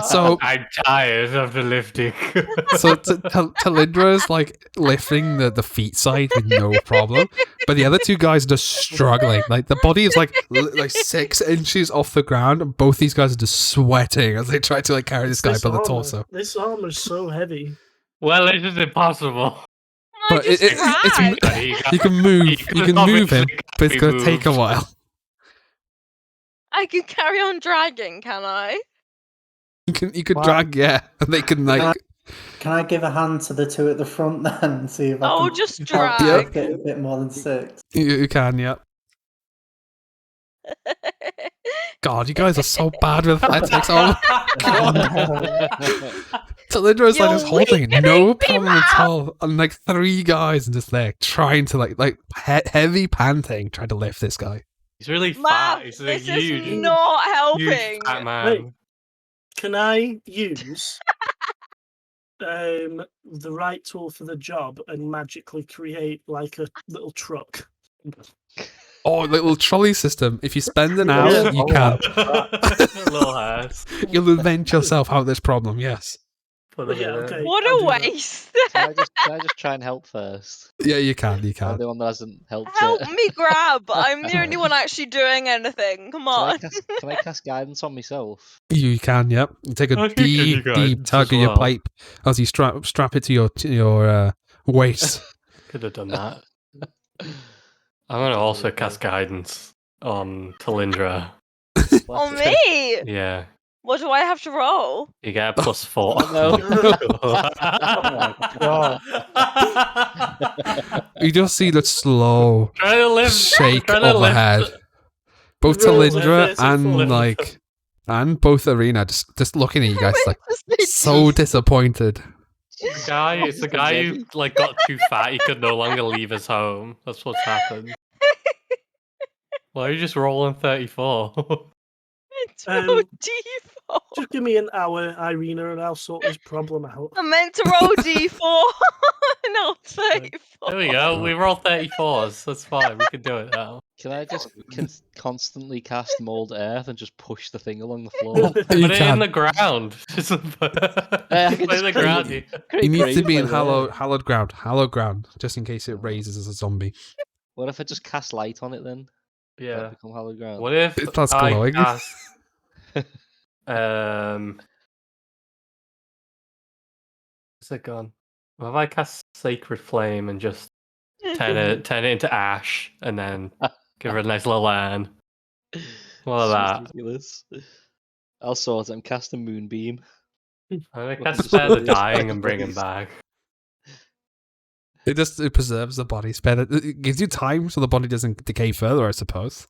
so I'm tired of the lifting. Talindra is like lifting the feet side with no problem, but the other 2 guys are just struggling. Like the body is like 6 inches off the ground, and both these guys are just sweating as they try to like carry this guy by the torso. This armor's so heavy. Well, it is impossible. I But just tried. you can move. You can move him, but it's be gonna take a moved. while. I can carry on dragging, can I? You could Wow. drag, yeah, and they can like. Can I give a hand to the 2 at the front then and see if I Oh, can just help drag. lift it a bit more than 6? You can, yeah. God, you guys are so bad with athletics. Oh my god. Talindra is like You're just holding it, weakening no me, problem at all. And like 3 guys are just there trying to like heavy panting, trying to lift this guy. He's really Mav, fat. He's a this huge, is not huge helping. fat man. Wait. Can I use the right tool for the job and magically create like a little truck? Oh, little trolley system. If you spend an Yeah. hour, you can. Little ass. You'll invent yourself out of this problem, yes. Put Oh, him yeah, in it. okay. What I'll a do that. waste. Can I just try and help first? Yeah, you can, you I'm can. the one that hasn't helped Help yet. me grab. I'm the only one actually doing anything. Come on. Can I cast guidance on myself? You can, yep. You take I a can give you deep guidance tug as of your well. pipe as you strap it to your waist. Could have done that. I'm gonna also cast guidance on Talindra. On me. Yeah, What do I have to roll? you get a +4. Oh, You just see the slow Try to lift. shake try to overhead. lift. Both Rolls are Talindra 34. and like and both Arena just looking at you guys like Just so disappointed. It's the guy who like got too fat. He could no longer leave his home. That's what's happened. Why are you just rolling 34? It's roll D4. Just give me an hour, Irina, and I'll sort this problem out. I meant to roll D4, not 34. There we go. We roll 34s. That's fine. We can do it now. can I just constantly cast mold earth and just push the thing along the floor? You Put it in can. the ground. Just put I it can in just the create- ground. It needs to be in Hallowed. hallowed ground, just in case it raises as a zombie. What if I just cast light on it then? That'd Yeah. become hallowed ground. What if It starts I glowing. cast what's it gone? What if I cast Sacred Flame and just turn it into ash and then give her a nice little land? What It's about that? ridiculous. I'll sort it. I'm casting moonbeam. I'm gonna What cast is Spare the this? Dying and bring him back. It preserves the body. It gives you time so the body doesn't decay further, I suppose.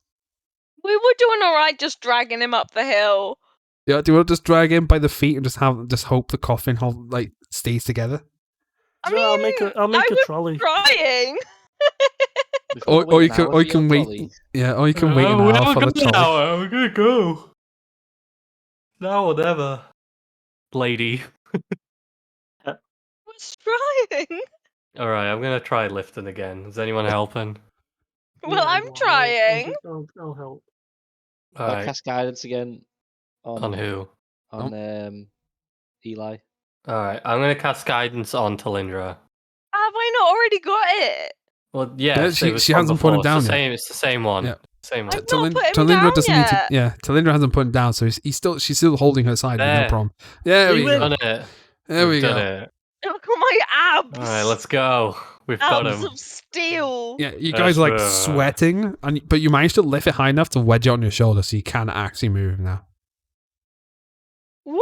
We were doing alright just dragging him up the hill. Yeah, do you want to just drag him by the feet and just hope the coffin stays together? I So mean, I'll make a I was trolley. trying. We've got to Or wait you an can hour for your wait. trolley. Yeah, or you can wait an hour for the trolley. We're gonna go. Now or never, lady. I was trying. All right, I'm gonna try lifting again. Is anyone helping? Well, I'm go on, trying. I'll help. All I'll right. cast guidance again On who? on Eli. All right. I'm gonna cast guidance on Talindra. Have I not already got it? Well, yes, she- it was she from hasn't put him before. down It's the yet. same. It's the same one. Yeah. Same one. I've not put him Talindra down doesn't yet. need to. Yeah, Talindra hasn't put him down, so she's still holding her side. No There. problem. There We we win. go. Done it. There we We've done go. it. Look at my abs. All right, let's go. We've got Abs him. of steel. Yeah, you guys are like That's, sweating, but you managed to lift it high enough to wedge it on your shoulder, so you can actually move now. Woo!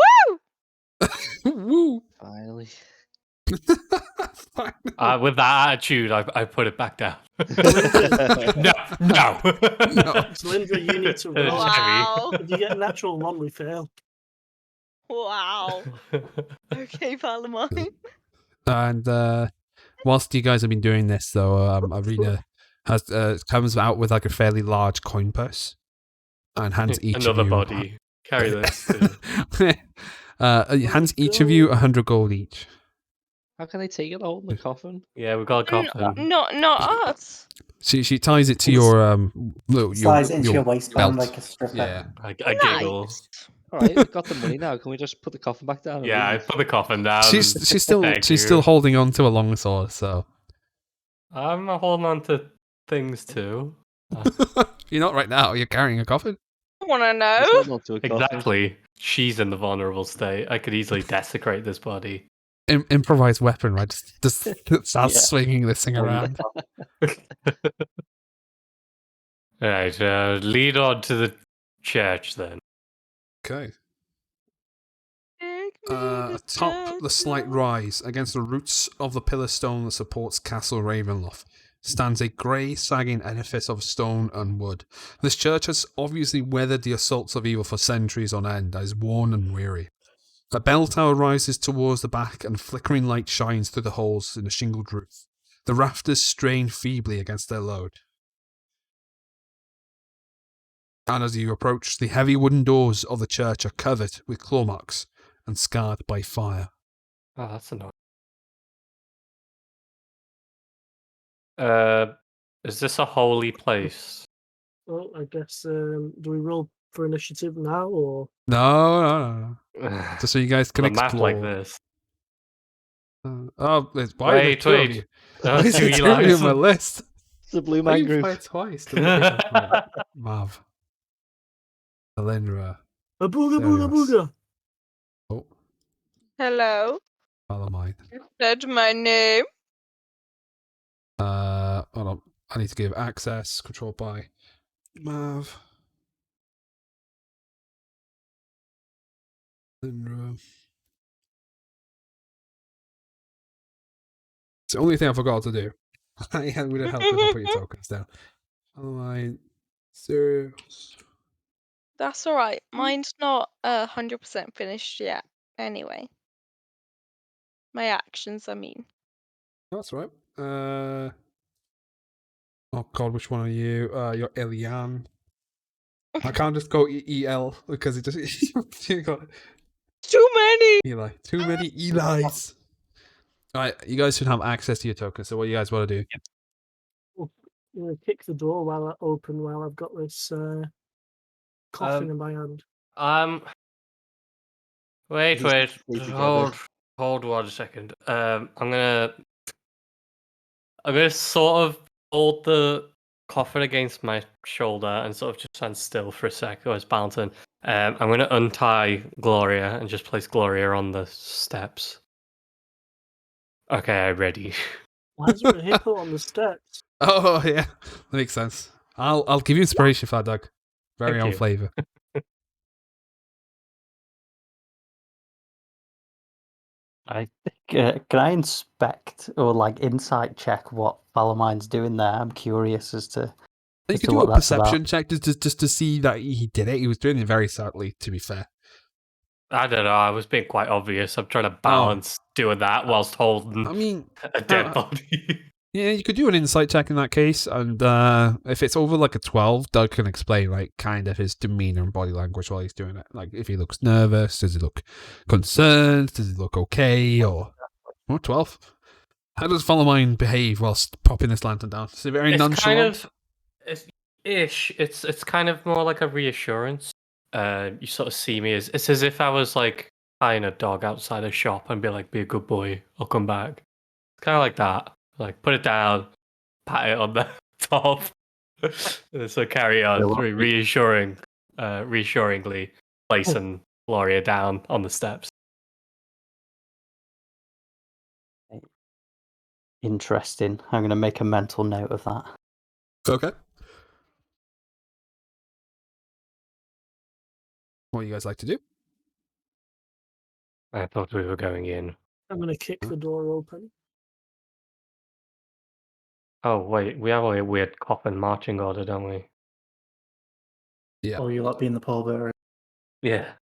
Woo! Finally. With that attitude, I put it back down. no. Talindra, you need to roll. Wow. If you get a natural one, we fail. Wow. Okay, Palamine. And whilst you guys have been doing this, though, Arena has comes out with like a fairly large coin purse and hands each Another of you body. Carry this. Too. hands each of you 100 gold each. How can they take it all in the coffin? Yeah, we've got a coffin. Not us. She ties it to your Slides into your waistband belt. like a stripper. Yeah. I giggle. Nice. All right, we've got the money now. Can we just put the coffin back down? and Yeah, I leave? put the coffin down. She's still Thank you. still holding on to a long sword, so I'm holding on to things too. you're not right now. You're carrying a coffin. I want to Just know. hold on to a coffin. Exactly. She's in the vulnerable state. I could easily desecrate this body. Improvised weapon, right? Just start Yeah. swinging this thing around. Right, lead on to the church then. Okay. Atop the slight rise against the roots of the pillar stone that supports Castle Ravenloft stands a grey, sagging edifice of stone and wood. This church has obviously weathered the assaults of evil for centuries on end and is worn and weary. A bell tower rises towards the back and flickering light shines through the holes in the shingled roof. The rafters strain feebly against their load. And as you approach, the heavy wooden doors of the church are covered with claw marks and scarred by fire. Oh, that's annoying. Is this a holy place? Well, I guess, do we roll for initiative now, or? No. Just so you guys can a map explore. like this. There's why Wait, two of wait. you? Oh, Why is two there two of you Eli's. on my list? It's the blue Why man you group. play twice? Deliberately. Mav. Alindra. A booga booga Serious. booga. Oh, Hello. follow mine. Said my name. Hold on. I need to give access. Controlled by Mav. Alindra. It's the only thing I forgot to do. I would have helped if I put your tokens down. Follow mine. Serious. That's all right. Mine's not 100% finished yet. Anyway, my actions. I mean. That's right. Oh god, which one are you? You're Elian. I can't just go EL because it just you got Too many. Eli. Too many Elis. Alright, you guys should have access to your tokens, so what you guys want to do? I'm gonna kick the door while I've got this coffin in my hand. Wait. These stay together. Hold 1 second. I'm gonna sort of hold the coffin against my shoulder and sort of just stand still for a sec while it's balancing. I'm gonna untie Gloria and just place Gloria on the steps. Okay, I'm ready. Why is there a hippo on the steps? Oh yeah. That makes sense. I'll give you inspiration for that, Doug. Very Thank on you. flavour. I think, can I inspect or like insight check what Valamine's doing there? I'm curious as to. You as could to do what a that's about. perception check just to see that he did it. He was doing it very subtly, to be fair. I don't know. I was being quite obvious. I'm trying to balance doing that whilst holding I mean, a dead body. yeah, you could do an insight check in that case, and if it's over like a 12, Doug can explain like kind of his demeanor and body language while he's doing it. Like if he looks nervous, does he look concerned, does he look okay, or 12? How does Follow Mine behave whilst popping this lantern down? Is it very It's nonchalant? It's ish. It's kind of more like a reassurance. You sort of see me as it's as if I was like tying a dog outside a shop and be like, "Be a good boy, I'll come back." It's kind of like that. Like put it down, pat it on the top, so carry on. Reassuringly placing Gloria down on the steps. Interesting. I'm going to make a mental note of that. Okay. What do you guys like to do? I thought we were going in. I'm going to kick the door open. Oh wait, we have a weird coffin marching order, don't we? Yeah. Or you lot being the pallbearer. Yeah.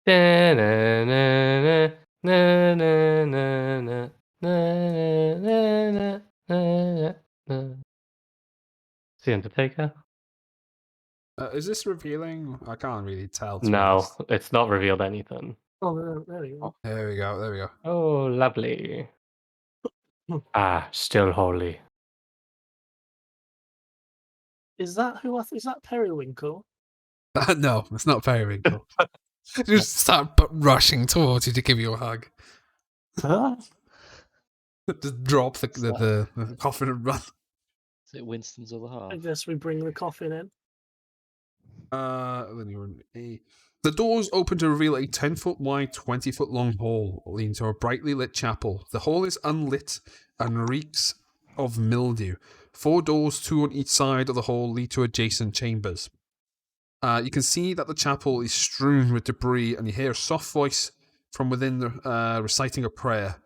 Da-na-na-na, na-na-na-na, na-na-na-na-na-na. It's the Undertaker? Is this revealing? I can't really tell. To be No, honest. it's not revealed anything. Oh, there you go. There we go. There we go. Oh, lovely. Ah, still holy. Is that who is that Periwinkle? No, it's not Periwinkle. Just start rushing towards you to give you a hug. Just drop the coffin and run. Is it Winston's other I half? guess we bring the coffin in. Then you're in A. The doors open to reveal a 10-foot wide, 20-foot long hall leading to a brightly lit chapel. The hall is unlit and reeks of mildew. 4 doors, 2 on each side of the hall, lead to adjacent chambers. You can see that the chapel is strewn with debris, and you hear a soft voice from within reciting a prayer.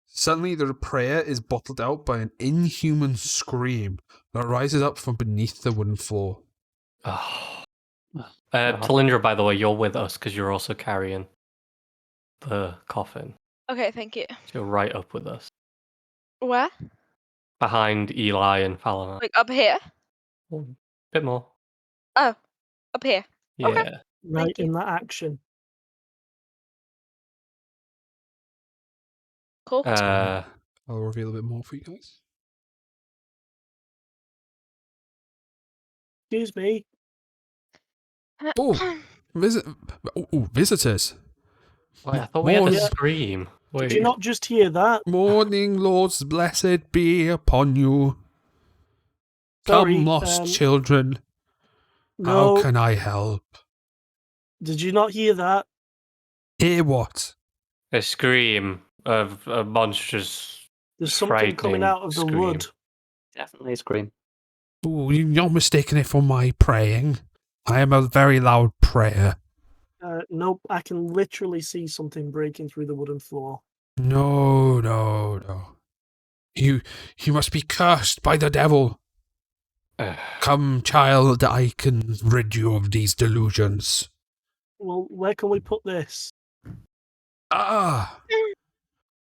Suddenly, the prayer is bottled out by an inhuman scream that rises up from beneath the wooden floor. Oh. Talindra, by the way, you're with us because you're also carrying the coffin. Okay, thank you. So you're right up with us. Where? Behind Eli and Fallon. Like up here? Bit more. Oh, up here. Yeah. Okay. Right you. in that action. Cool. I'll reveal a bit more for you guys. Excuse me. Oh, visitors. Wait, I thought we had a Morning. scream. Wait. Did you not just hear that? Morning, Lord's blessed be upon you. Sorry, Come, lost children. No. How can I help? Did you not hear that? Hear what? A scream of a monstrous. There's something coming frightening out of the scream. wood. Definitely a scream. Oh, you're mistaking it for my praying. I am a very loud prayer. Nope, I can literally see something breaking through the wooden floor. No. You must be cursed by the devil. Come, child, I can rid you of these delusions. Well, where can we put this? Ah!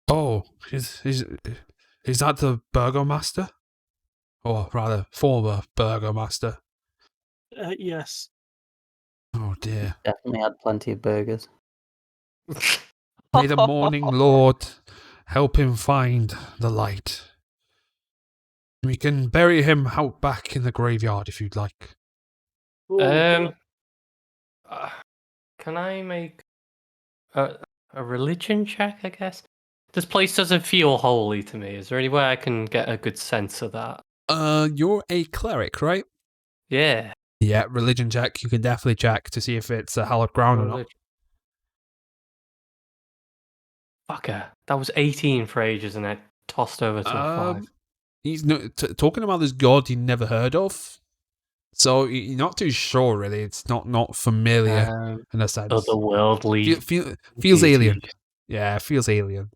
Oh, is that the burgomaster? Or rather, former burgomaster. Yes. Oh dear. Definitely had plenty of burgers. May the morning Lord help him find the light. We can bury him out back in the graveyard if you'd like. Oh, Can I make a religion check? I guess this place doesn't feel holy to me. Is there any way I can get a good sense of that? You're a cleric, right? Yeah. Yeah, religion check. You can definitely check to see if it's a hallowed ground or not. Fucker, that was 18 for ages, and I tossed over to a 5. He's talking about this god you never heard of. So you're not too sure, really. It's not familiar in a sense. Otherworldly. Feels alien. deities. Yeah, feels alien.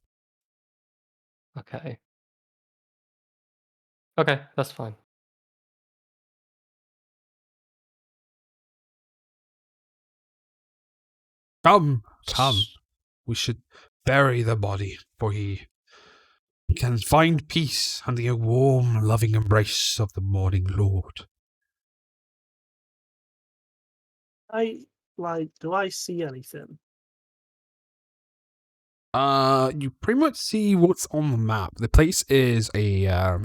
Okay. Okay, that's fine. Come. We should bury the body, for he can find peace under the warm, loving embrace of the morning Lord. Do I see anything? You pretty much see what's on the map. The place is a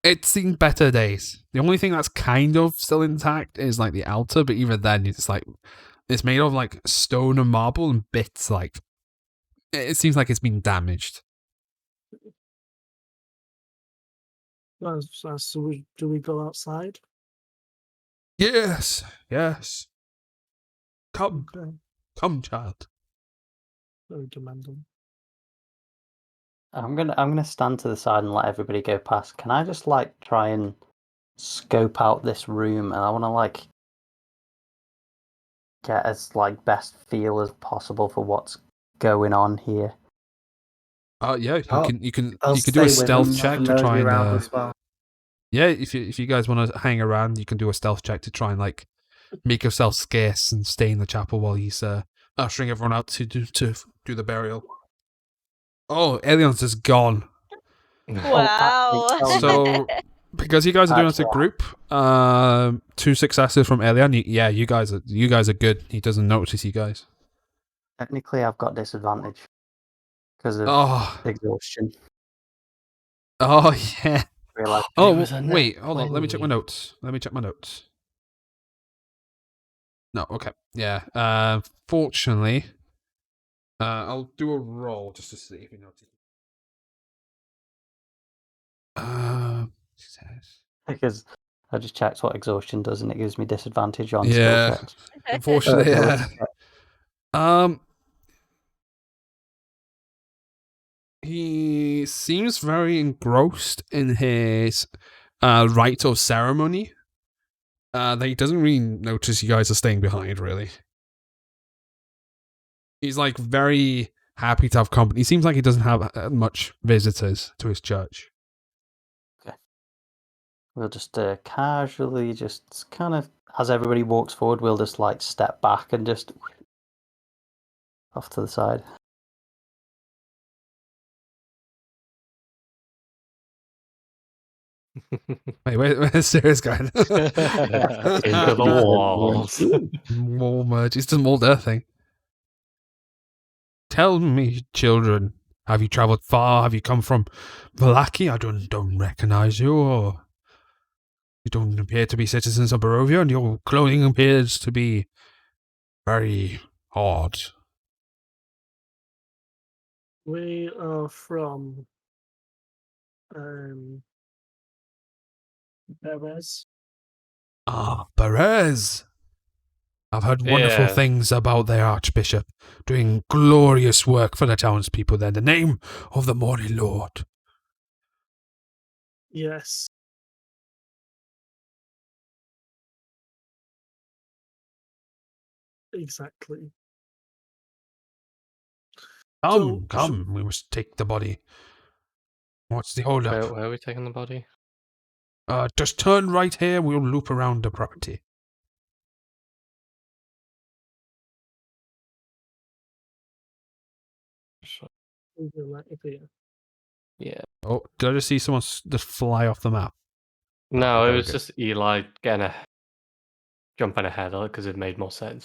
It's seen better days. The only thing that's kind of still intact is like the altar, but even then, it's like it's made of like stone and marble and bits. Like it seems like it's been damaged. So do we go outside? Yes, yes. Come, Okay. come, child. Very demanding. I'm gonna stand to the side and let everybody go past. Can I just like try and scope out this room, and I want to like get as like best feel as possible for what's going on here. Yeah, I'll you can I'll do a stay with stealth him, check and to try nosy and around as well. yeah. If you guys want to hang around, you can do a stealth check to try and like make yourself scarce and stay in the chapel while he's ushering everyone out to do the burial. Oh, Elion's just gone. Wow. So because you guys are doing it as a Actually, group, 2 successes from Elion. Yeah, you guys are good. He doesn't notice you guys. technically, I've got disadvantage because of Oh, exhaustion. oh yeah. Realize Oh, was a net wait, hold on. Let me check my 20. notes. No, okay. Yeah. Fortunately, I'll do a roll just to see if you notice. Success. because I just checked what exhaustion does, and it gives me disadvantage on skill Yeah. checks. Unfortunately, Ability yeah. check. He seems very engrossed in his rite or ceremony. That he doesn't really notice you guys are staying behind, really. He's like very happy to have company. He seems like he doesn't have much visitors to his church. We'll just casually, just kind of, as everybody walks forward, we'll just like step back and just off to the side. Wait, where's Sarah's guy? Into the walls. Wall merge. It's the Mold Earth thing. Tell me, children, have you travelled far? Have you come from Vallaki? I don't recognize you, or you don't appear to be citizens of Barovia, and your clothing appears to be very odd. We are from Perez. Ah, Perez. I've heard wonderful Yeah. things about their archbishop, doing glorious work for the townspeople there in the name of the Morning Lord. Yes. Exactly. Come, we must take the body. What's the hold up? Where are we taking the body? Just turn right here, we'll loop around the property. Right up here. Yeah. Oh, did I just see someone just fly off the map? No, there it we was go. just Eli jumping ahead of it because it made more sense.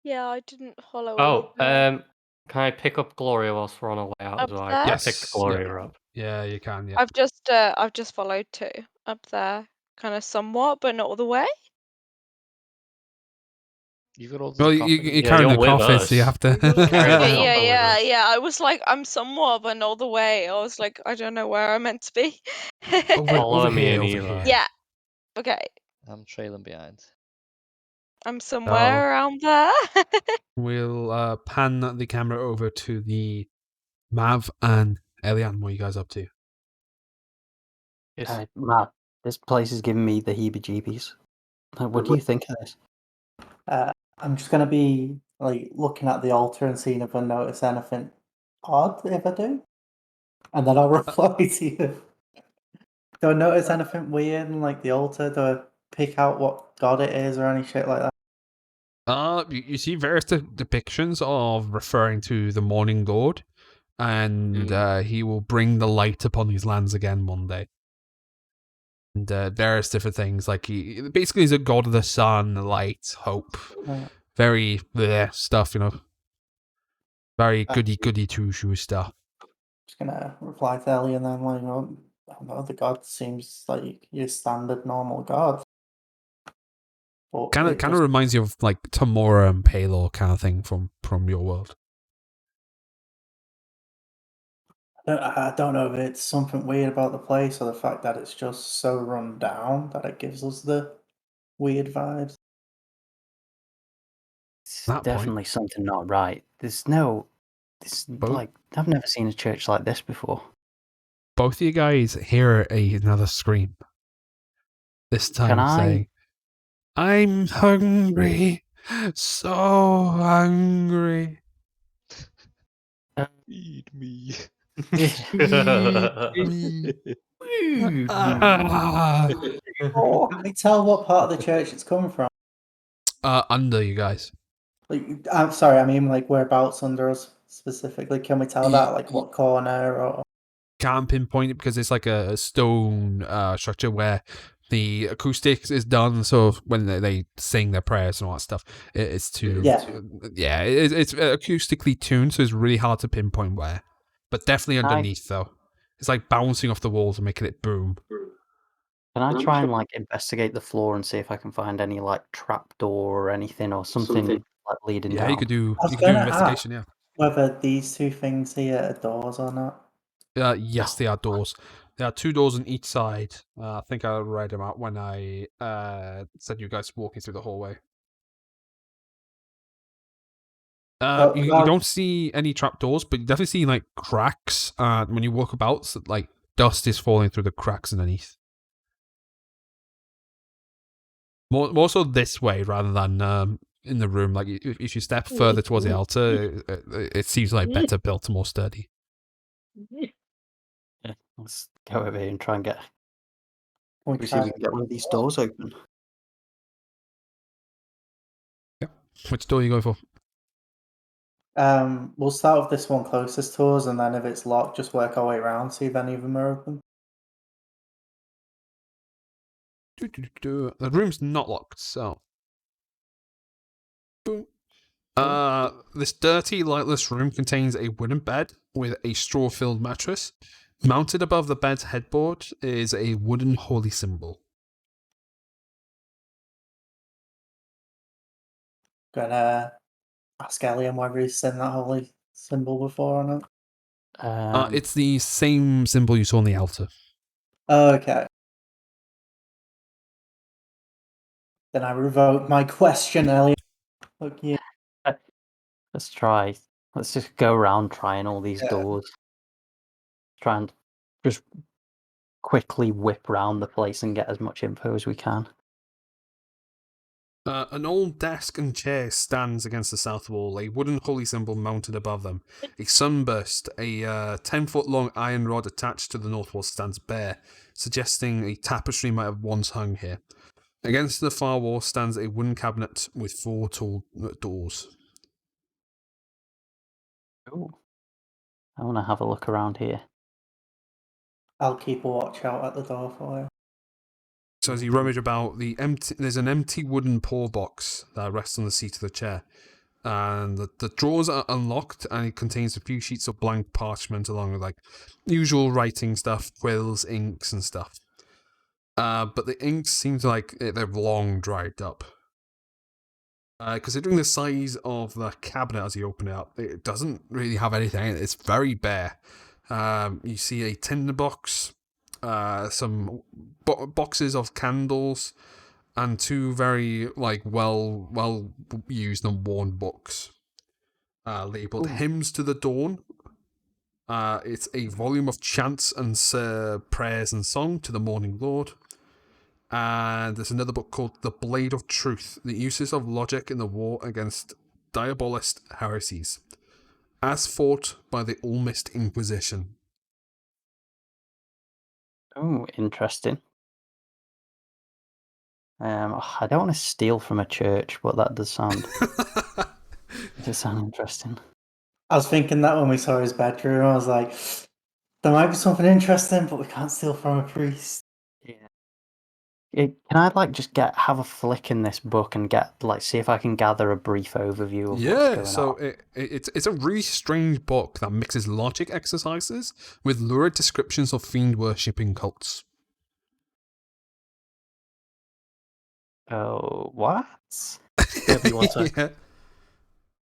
Yeah, I didn't follow. Oh, along. can I pick up Gloria whilst we're on our way out Up as well? there? I picked Gloria up. Yeah, you can, yeah. I've just followed too up there, kind of somewhat, but not all the way. You've got all the Well, coffin. you're Yeah, carrying you're the with coffin, so you us. have to... Carry the Yeah, coffin yeah, with yeah, us. yeah. I was like, I'm somewhat, but not all the way. I was like, I don't know where I'm meant to be. Follow me and over Eli. here. Yeah. Okay. I'm trailing behind. I'm somewhere around there. We'll pan the camera over to the Mav and Elian. What are you guys up to? Yes. Matt, this place is giving me the heebie-jeebies. What do you think of this? I'm just gonna be like looking at the altar and seeing if I notice anything odd. If I do, and then I'll reply to you. Do I notice anything weird in like the altar? Do I pick out what god it is or any shit like that? You see various depictions of referring to the Morning Lord, and he will bring the light upon these lands again one day. And various different things, like he basically is a god of the sun, light, hope, Right. very stuff, you know. Very goody two shoes stuff. Just gonna reply to Ellie and then like, well, I don't know, the god seems like your standard normal god. But Kind it of just- reminds you of like Tamora and Palor kind of thing from your world. I don't know if it's something weird about the place or the fact that it's just so run down that it gives us the weird vibes. It's That point. definitely something not right. Like, I've never seen a church like this before. Both of you guys hear another scream. This time Can I- saying, "I'm hungry, so hungry." Feed me. Ah. Oh, can we tell what part of the church it's coming from? Under you guys. Like, I'm sorry, I mean like whereabouts under us specifically. Can we tell that? Like what corner or? Can't pinpoint it because it's like a stone structure where the acoustics is done. So when they sing their prayers and all that stuff, it's it's acoustically tuned, so it's really hard to pinpoint where. But definitely underneath though, it's like bouncing off the walls and making it boom. Can I try and like investigate the floor and see if I can find any like trapdoor or anything or something like leading down? You could do I was you could do gonna investigation. ask whether these two things here are doors or not. Yes, they are doors. There are 2 doors on each side. I think I read them out when I said you guys walking through the hallway. You don't see any trapdoors, but you definitely see like cracks. When you walk about, so, like dust is falling through the cracks underneath. More so this way rather than in the room. Like if you step further towards the altar, it seems like better built, more sturdy. Yeah, let's go over here and try and get. Can We see if we can get one of these doors open. Yeah. Which door are you going for? We'll start with this one closest to us, and then if it's locked, just work our way around, see if any of them are open. The room's not locked, so. Boom. This dirty, lightless room contains a wooden bed with a straw-filled mattress. Mounted above the bed's headboard is a wooden holy symbol. Gonna ask Elliot whether he's seen that holy symbol before or not. It's the same symbol you saw on the altar. Okay. Then I revoke my question, Elliot. Fuck you. Let's try. Let's just go around trying all these Yeah. doors. Try and just quickly whip round the place and get as much info as we can. An old desk and chair stands against the south wall, a wooden holy symbol mounted above them. A sunburst, a 10-foot-long iron rod attached to the north wall stands bare, suggesting a tapestry might have once hung here. Against the far wall stands a wooden cabinet with 4 tall doors. Ooh. I want to have a look around here. I'll keep a watch out at the door for you. So as you rummage about, there's an empty wooden pour box that rests on the seat of the chair. And the drawers are unlocked, and it contains a few sheets of blank parchment along with like usual writing stuff, quills, inks, and stuff. But the inks seem to they've long dried up. Considering the size of the cabinet as you open it up, it doesn't really have anything in it. It's very bare. You see a tinder box, some boxes of candles, and 2 very well used and worn books labeled Hymns to the Dawn. It's a volume of chants and prayers and song to the morning Lord. And there's another book called The Blade of Truth, the uses of logic in the war against diabolist heresies, as fought by the Almist Inquisition. Oh, interesting. I don't want to steal from a church, but that does sound interesting. I was thinking that when we saw his bedroom, I was like, there might be something interesting, but we can't steal from a priest. Yeah. Can I like just have a flick in this book and see if I can gather a brief overview of what's going so on? it's a really strange book that mixes logic exercises with lurid descriptions of fiend worshipping cults. Oh, what? Give me 1 sec. Yeah.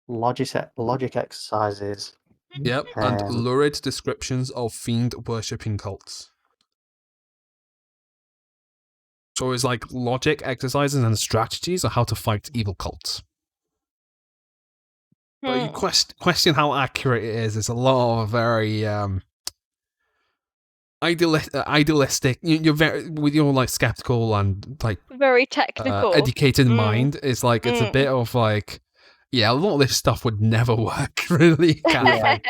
Logic exercises. Yep, and Um, lurid descriptions of fiend worshipping cults. So it's like logic exercises and strategies on how to fight evil cults. But you question how accurate it is. There's a lot of very idealistic. You're very with your like skeptical and like Very technical. educated mind. It's like it's a bit of like, yeah, a lot of this stuff would never work. Really, kind of thing.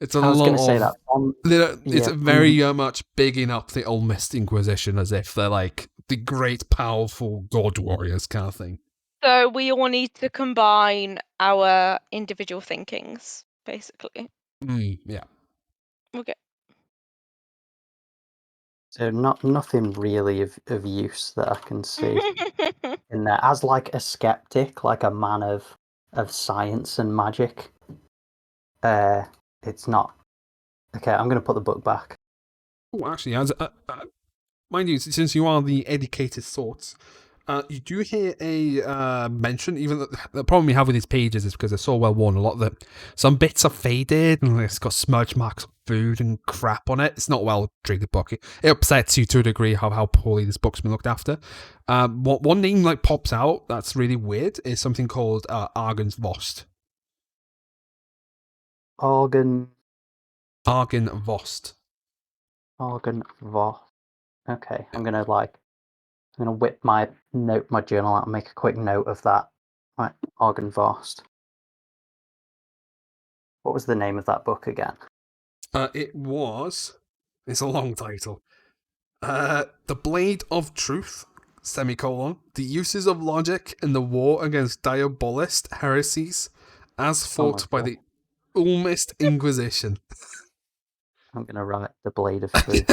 It's a I was lot going to say of. that. It's very much bigging up the Old Mist Inquisition as if they're like the great, powerful god warriors kind of thing. So we all need to combine our individual thinkings, basically. Yeah. Okay. So nothing really of use that I can see in there. As like a skeptic, like a man of science and magic, it's not. Okay, I'm going to put the book back. Oh, actually, as mind you, since you are the educated thoughts, you do hear a mention. Even the problem you have with these pages is because they're so well worn. A lot of some bits are faded and it's got smudge marks of food and crap on it. It's not well treated book. It upsets you to a degree how poorly this book's been looked after. One name like pops out that's really weird is something called Argen's Vost. Argen Vost. Voss. Okay, I'm gonna whip my journal out and make a quick note of that. Right, Argen Vost. What was the name of that book again? It's a long title. The Blade of Truth, the uses of logic in the war against diabolist heresies as fought by the Ulmist Inquisition. I'm going to write The Blade of Truth.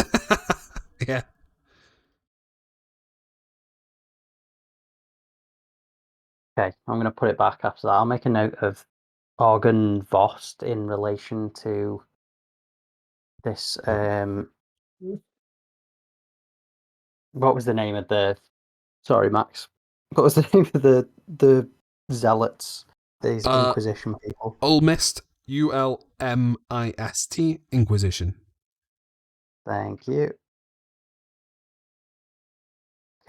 Yeah. Okay, I'm going to put it back after that. I'll make a note of Argen Vost in relation to this. What was the name of the? Sorry, Max. What was the name of the zealots? These Inquisition people. Ulmist, Ulmist Inquisition. Thank you.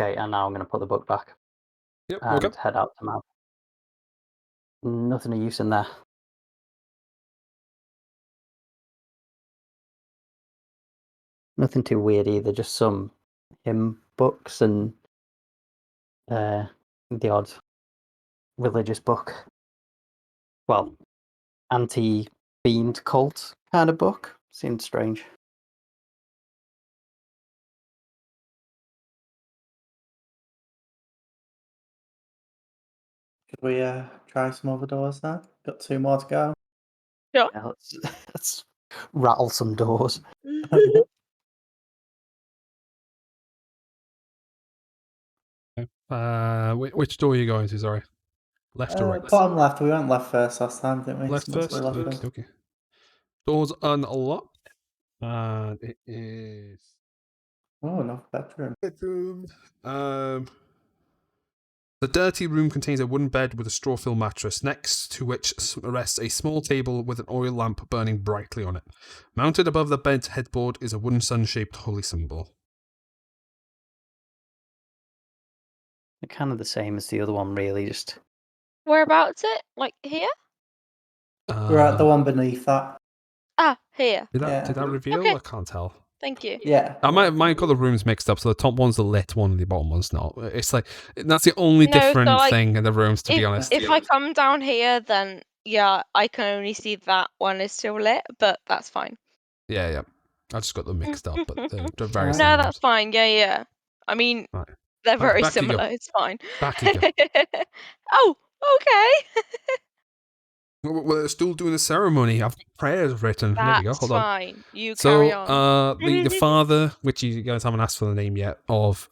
Okay, and now I'm going to put the book back. Yep. And Okay. head out to Mount. Nothing of use in there. Nothing too weird either. Just some hymn books and the odd religious book. Well, anti-fiend cult kind of book. Seemed strange. Should we try some other doors then? Got 2 more to go. Sure. Yeah, let's rattle some doors. Which door are you going to? Sorry, left or right? Bottom left. We went left first last time, didn't we? Left So must first. be left first. Okay. Doors unlocked, and it is Oh, another bedroom. The dirty room contains a wooden bed with a straw-filled mattress, next to which rests a small table with an oil lamp burning brightly on it. Mounted above the bed's headboard is a wooden sun-shaped holy symbol. They're kind of the same as the other one, really. Just Whereabouts it? Like here? We're at the one beneath that. Ah, here. Did Yeah. that reveal? Okay. I can't tell. Thank you. Yeah. I might got the rooms mixed up. So the top one's the lit one, and the bottom one's not. It's like that's the only No, so, different like, thing in the rooms, to be honest. If I come down here, then yeah, I can only see that one is still lit, but that's fine. Yeah. I just got them mixed up, but they're very No, similar. No, that's fine. Yeah. I mean, Right. they're Back- very back you go. similar. It's fine. Back you go. Oh, okay. Well, they're still doing the ceremony. I've got prayers written. There we go. That's Hold on. fine. You carry So, on. the father, which you guys haven't asked for the name yet, of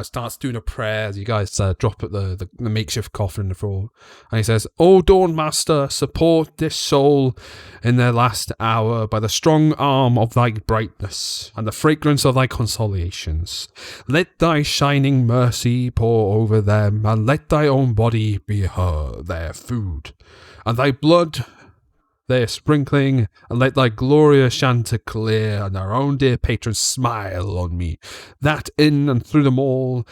starts doing a prayer as you guys drop at the makeshift coffin on the floor, and he says, "O Dawn Master, support this soul in their last hour by the strong arm of thy brightness and the fragrance of thy consolations. Let thy shining mercy pour over them, and let thy own body be their food, and thy blood their sprinkling, and let thy glorious chanticleer and our own dear patron smile on me, that in and through them all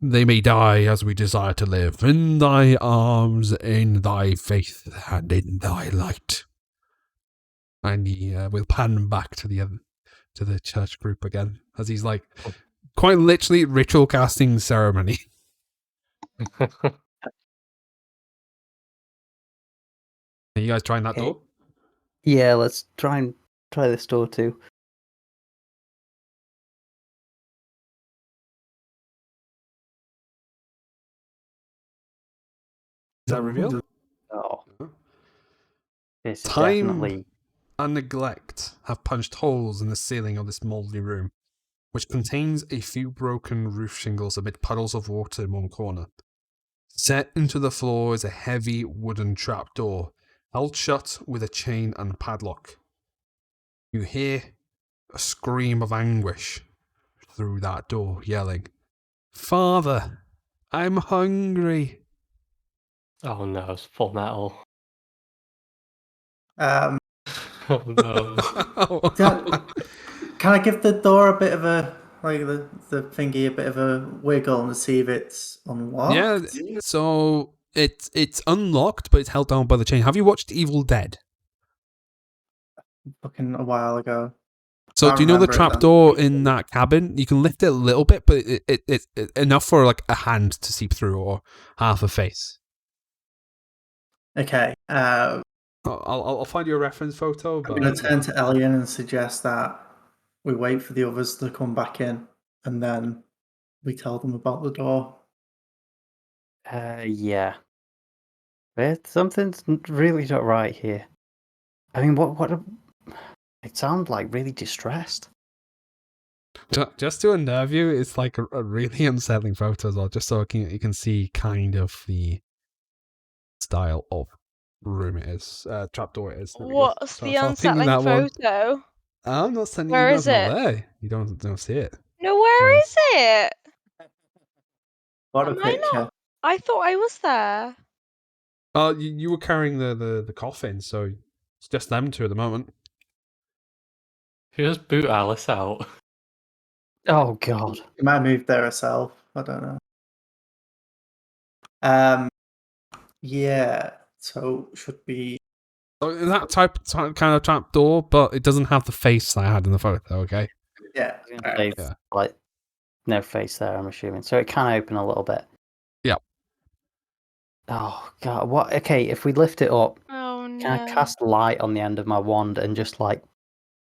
they may die as we desire to live, in thy arms, in thy faith, and in thy light." And he will pan back to the church group again, as he's like, quite literally ritual casting ceremony. Are you guys trying that Okay. door? Yeah, let's try this door too. Is that revealed? Oh, this is Time definitely. and neglect have punched holes in the ceiling of this mouldy room, which contains a few broken roof shingles amid puddles of water in one corner. Set into the floor is a heavy wooden trapdoor, held shut with a chain and padlock. You hear a scream of anguish through that door, yelling, "Father, I'm hungry." Oh no, it's Full Metal. Um, Oh no. can I give the door a bit of a the thingy a bit of a wiggle and see if it's unlocked? Yeah, so it's unlocked, but it's held down by the chain. Have you watched Evil Dead? Fucking a while ago. So Can't do you know the remember it then. trapdoor in that cabin? You can lift it a little bit, but it's enough for like a hand to seep through or half a face. Okay. I'll find you a reference photo. I'm But going to turn to Elian and suggest that we wait for the others to come back in, and then we tell them about the door. Yeah. But something's really not right here. I mean, it sounds like really distressed. just to unnerve you, it's like a really unsettling photo as well, just so you can see kind of the style of room it is, trapdoor it is. There we go. What's So the I'll ping you unsettling that one. photo? I'm not sending Where you is guys not it? there. You don't see it. No, where Whereas- is it? What a Am I picture. not? I thought I was there. Oh, you were carrying the coffin, so it's just them two at the moment. You just boot Alice out. Oh God. You might have moved there herself. I don't know. Yeah. So should be. So that type kind of trap door, but it doesn't have the face that I had in the photo. Okay. Yeah. I was gonna say, Yeah. like, no face there, I'm assuming. So it can open a little bit. Yep. Oh God. What? Okay, if we lift it up, Oh can I no. cast light on the end of my wand and just like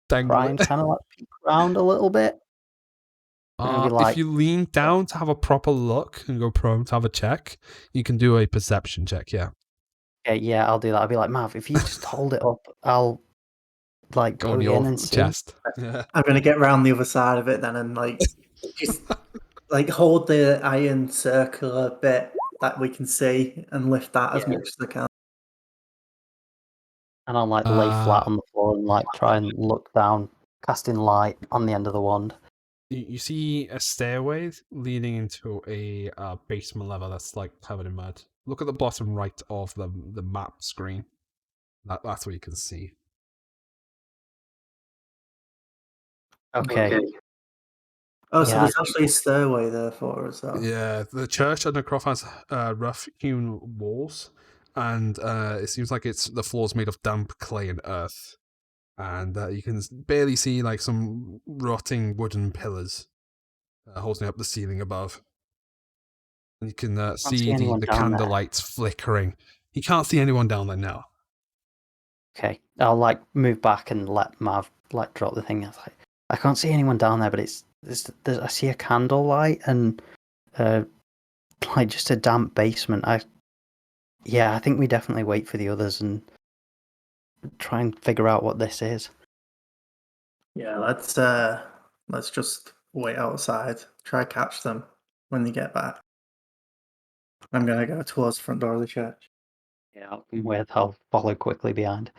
Dangle try it. and kind of like peek around a little bit? Maybe If like, you lean down to have a proper look and go prone to have a check, you can do a perception check. Yeah. okay, yeah, I'll do that. I'll be like, Mav, if you just hold it up, I'll like Go go on in your and see. chest. Yeah. I'm gonna get round the other side of it then and like just like hold the iron circular bit that we can see and lift that as Yeah. much as I can. And I'll like lay flat on the floor and like try and look down, casting light on the end of the wand. You see a stairway leading into a basement level that's like covered in mud. Look at the bottom right of the map screen. That's what you can see. Okay. Oh, so Yeah. there's actually a stairway there for us. Though. Yeah, the church undercroft has rough-hewn walls, and it seems like the floor's made of damp clay and earth, and you can barely see like some rotting wooden pillars holding up the ceiling above. And you can see see anyone the down there. candle lights flickering. You can't see anyone down there now. Okay. I'll like move back and let Mav like drop the thing. I was like, I can't see anyone down there, but I see a candle light and like just a damp basement. I think we definitely wait for the others and try and figure out what this is. Yeah, let's just wait outside. Try catch them when they get back. I'm gonna go towards the front door of the church. Yeah, I'll come with. I'll follow quickly behind.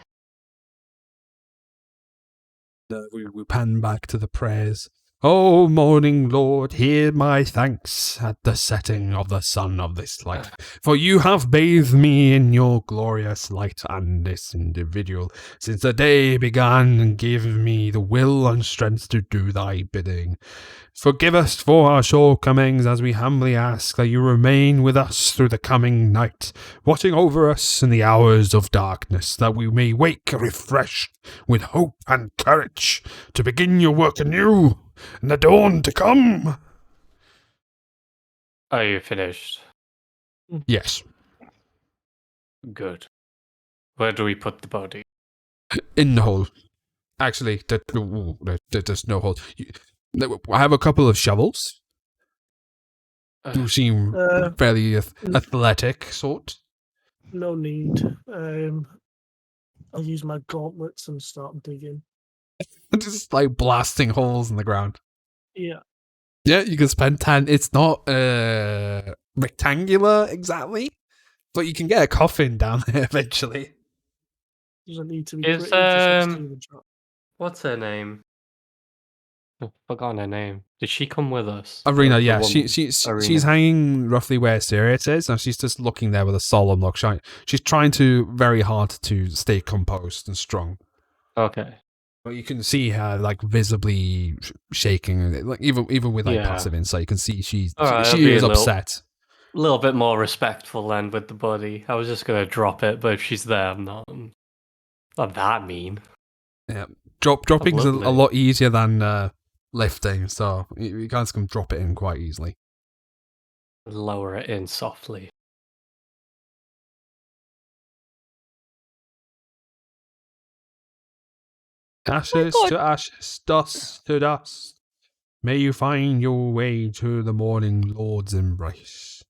We pan back to the prayers. O morning Lord, hear my thanks at the setting of the sun of this light. For you have bathed me in your glorious light, and this individual, since the day began, and gave me the will and strength to do thy bidding. Forgive us for our shortcomings, as we humbly ask that you remain with us through the coming night, watching over us in the hours of darkness, that we may wake refreshed with hope and courage to begin your work anew in the dawn to come. Are you finished? Yes, Good. Where do we put the body? in the hole. Actually, there's no hole. I have a couple of shovels. You seem fairly athletic, sort. No need. I'll use my gauntlets and start digging. Just like blasting holes in the ground. Yeah. Yeah, you can spend 10. It's not rectangular exactly, but you can get a coffin down there eventually. Doesn't need to be Is, pretty. Just needs to do the job. What's her name? I've forgotten her name. Did she come with us? Arena, The yeah, woman? she's Arena. hanging roughly where Sirius is, and she's just looking there with a solemn look. She's trying very hard to stay composed and strong. Okay. But you can see her like visibly shaking, like even with like Yeah. passive insight, you can see she Alright, I'll is be a little- upset. A little bit more respectful then with the body. I was just gonna drop it, but if she's there, I'm not that mean. Yeah, dropping's a lovely. lot easier than lifting, so you guys can drop it in quite easily. Lower it in softly. Ashes God. to ashes, dust to dust. May you find your way to the morning Lord's embrace.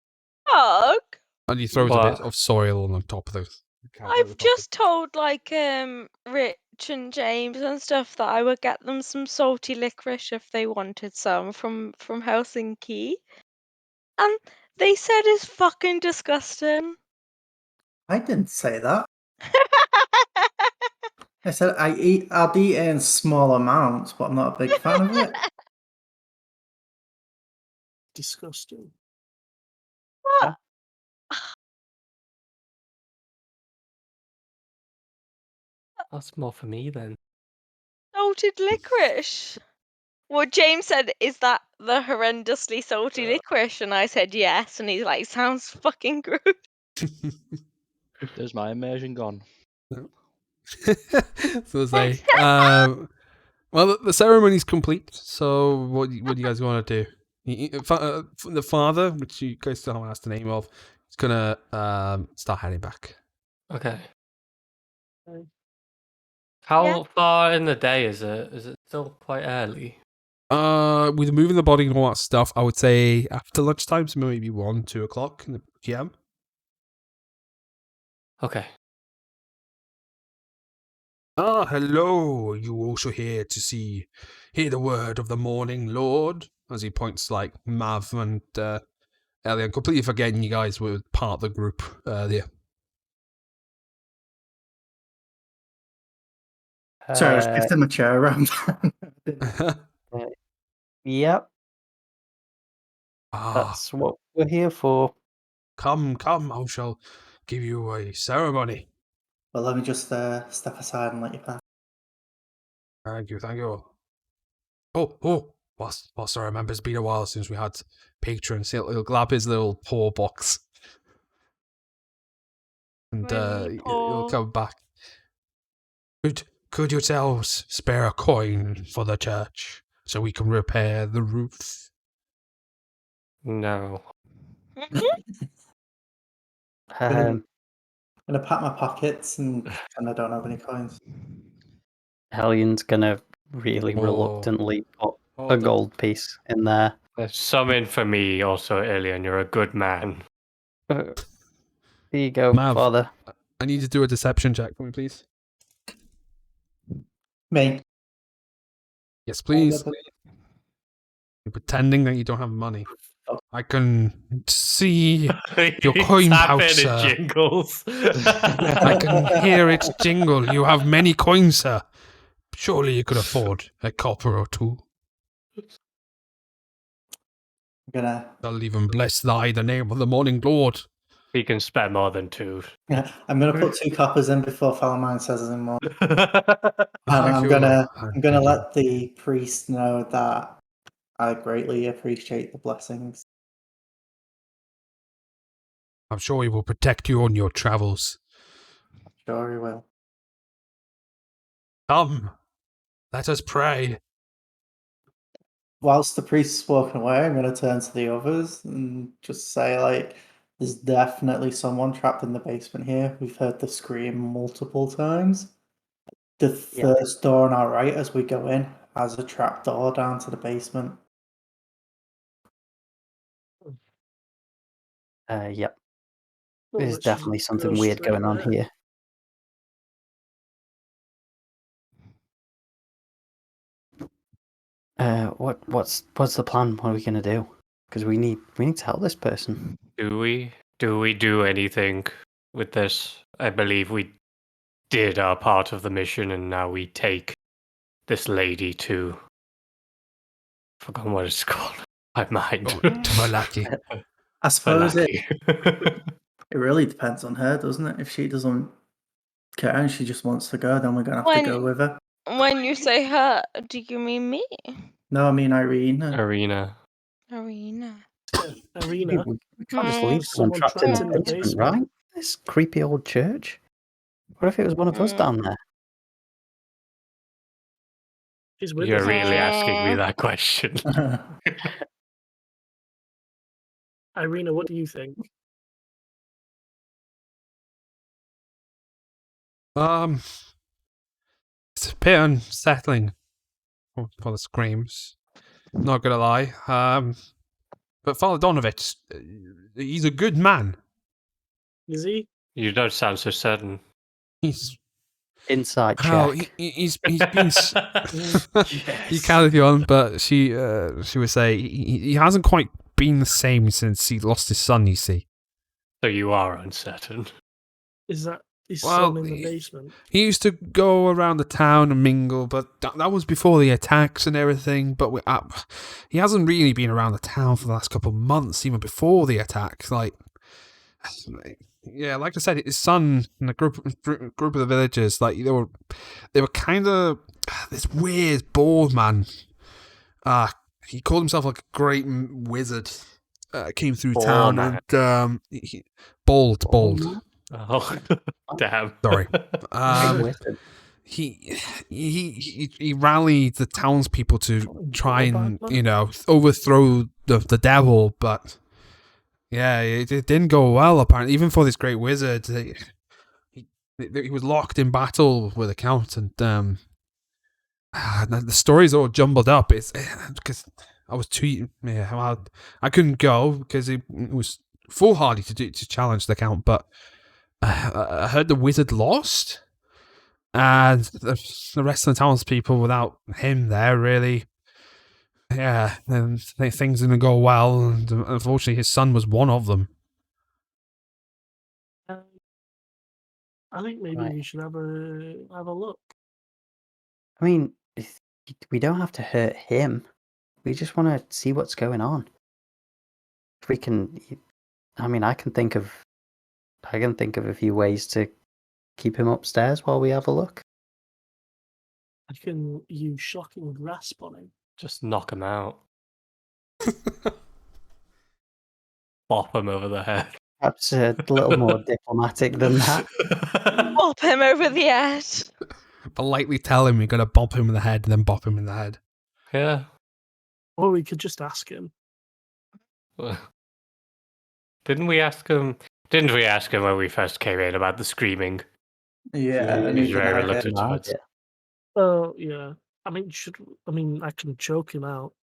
Doug, And he throws a What? bit of soil on top of the. I've just told like Rich and James and stuff that I would get them some salty licorice if they wanted some from Helsinki, and they said it's fucking disgusting. I didn't say that. I said I'd eat it in small amounts, but I'm not a big fan of it. Disgusting. What? That's more for me then. Salted licorice. Well, James said, "Is that the horrendously salty licorice?" And I said, "Yes." And he's like, "Sounds fucking gross." There's my immersion gone. So they well, the ceremony's complete. So what do you guys want to do? The father, which you guys still haven't asked the name of, is gonna start heading back. Okay. Okay. How Yeah. far in the day is it? Is it still quite early? With moving the body and all that stuff, I would say after lunchtime, so maybe 1-2 o'clock in the PM. Okay. Ah, hello. You also here to hear the word of the morning Lord? As he points like Mav and Elian, completely forgetting you guys were part of the group earlier. Sorry, I was shifting my chair around. Yep, Ah, that's what we're here for. come, I shall give you a ceremony. Well, let me just step aside and let you pass. Thank you. Oh, whilst I remember, it's been a while since we had patrons. He'll grab his little paw box. And Really he'll poor. come back. Could yourselves spare a coin for the church so we can repair the roof? No. Um, I'm gonna pat my pockets and pretend I don't have any coins. Helion's gonna really Oh. reluctantly put a Hold on. gold piece in there. There's some in for me also, Alien. You're a good man. Here you go, Mav. father. I need you to do a deception check for me, please. Me. Yes, please. You're pretending that you don't have money. Oh. I can see your coin Tap pouch, in sir. and jingles. I can hear its jingle. You have many coins, sir. Surely you could afford a copper or two. I'm gonna I'll even bless thy the name of the morning Lord. He can spend more than 2. I'm gonna put 2 coppers in before Falamine says any more. Thank I'm you. gonna Thank you. let the priest know that I greatly appreciate the blessings. I'm sure he will protect you on your travels. Sure he will. Come, let us pray. Whilst the priest's walking away, I'm gonna turn to the others and just say, like, there's definitely someone trapped in the basement here. We've heard the scream multiple times. The Yeah. first door on our right as we go in has a trap door down to the basement. Yep. Well, There's let's just definitely go something weird straight going on there. here. What's the plan? What are we gonna do? Because we need to help this person. Do we do anything with this? I believe we did our part of the mission, and now we take this lady to. Forgotten what it's called. My mind. Oh, Tvalaki. I suppose it Valaki. really depends on her, doesn't it? If she doesn't care and she just wants to go, then we're gonna have to go with her. When you say her, do you mean me? No, I mean Irene. Arena. Arena. Arena. We can't just leave someone Someone trapped in the trapped in the basement, basement. right? This creepy old church. What if it was one of us Mm. down there? She's with You're us. really asking me that question. Irina, what do you think? It's a bit unsettling for the screams. Not gonna lie. But Father Donovich, he's a good man. Is he? You don't sound so certain. He's Inside well, check. he's been. You Yes. can if you want, but she would say he hasn't quite been the same since he lost his son. You see. So you are uncertain. Is that his Well, son in the basement? He used to go around the town and mingle, but that was before the attacks and everything. But he hasn't really been around the town for the last couple of months, even before the attacks. Like I said, his son and a group of the villagers, like they were kind of this weird bald man. He called himself like a great wizard. Came through Bald town man. and bald. Oh, damn. Sorry. Wizard. He rallied the townspeople to try and overthrow the devil, but it didn't go well. Apparently, even for this great wizard, he was locked in battle with the count, and the story's all jumbled up. It's because I was too I couldn't go because it was foolhardy to challenge the count, but I heard the wizard lost. And the rest of the townspeople, without him there, really, then things didn't go well. And unfortunately, his son was one of them. I think maybe Right. we should have a look. I mean, we don't have to hurt him. We just want to see what's going on. If we can, I mean, I can think of a few ways to keep him upstairs while we have a look. I can use shocking grasp on him. Just knock him out. Bop him over the head. Perhaps a little more diplomatic than that. Bop him over the head. Politely tell him you're going to bop him in the head and then bop him in the head. Yeah. Or we could just ask him. Didn't we ask him when we first came in about the screaming? Yeah, and He's he very denied it. reluctant towards it. Oh yeah. I mean, I can choke him out.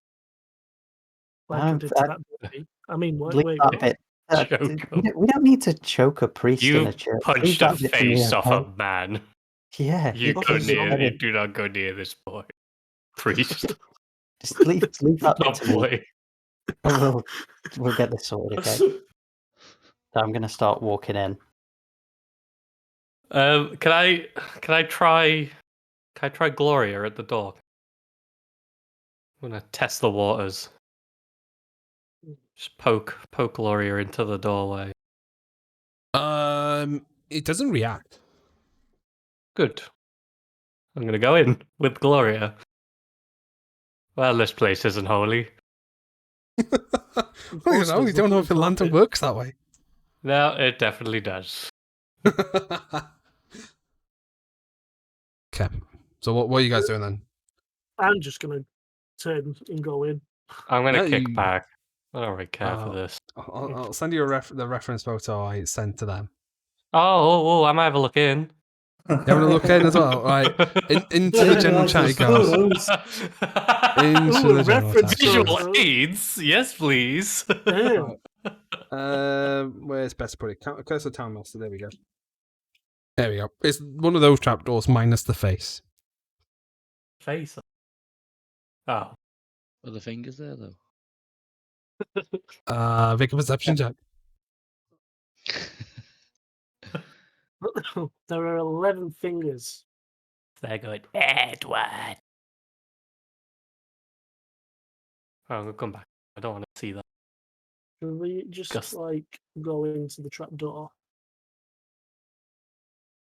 Like I did to that baby. I mean, Leave wait. that bit. Choke him. We don't need to choke a priest in You a church. Leave punched that a bit to me, face off okay? a man. Yeah, You Fuck go is near. wrong? You do not go near this boy, priest. just leave that bit Oh to me. boy. And we'll get this sorted, okay? So I'm gonna start walking in. Can I try Gloria at the door? I'm gonna test the waters. Just poke Gloria into the doorway. It doesn't react. Good. I'm gonna go in with Gloria. Well, this place isn't holy. I don't know. We don't know if the lantern works that way. No, it definitely does. Okay. So what are you guys doing then? I'm just gonna turn and go in. I'm gonna No, kick you- back. I don't really care for Oh. this. I'll send you the reference photo I sent to them. Oh, I might have a look in. You having a look in as well? Right. Into the general chat it goes. Into Ooh, the general reference chat. Visual photo. aids, yes, please. Yeah. Where's best to put it? Cursor Town Master. There we go. There we go. It's one of those trapdoors minus the face. Face. Oh, Are the fingers there though? Make a perception check. There are 11 fingers. they're good. Edward. Oh, I'm gonna come back. I don't want to see that. Should we just Gus. like go into the trapdoor?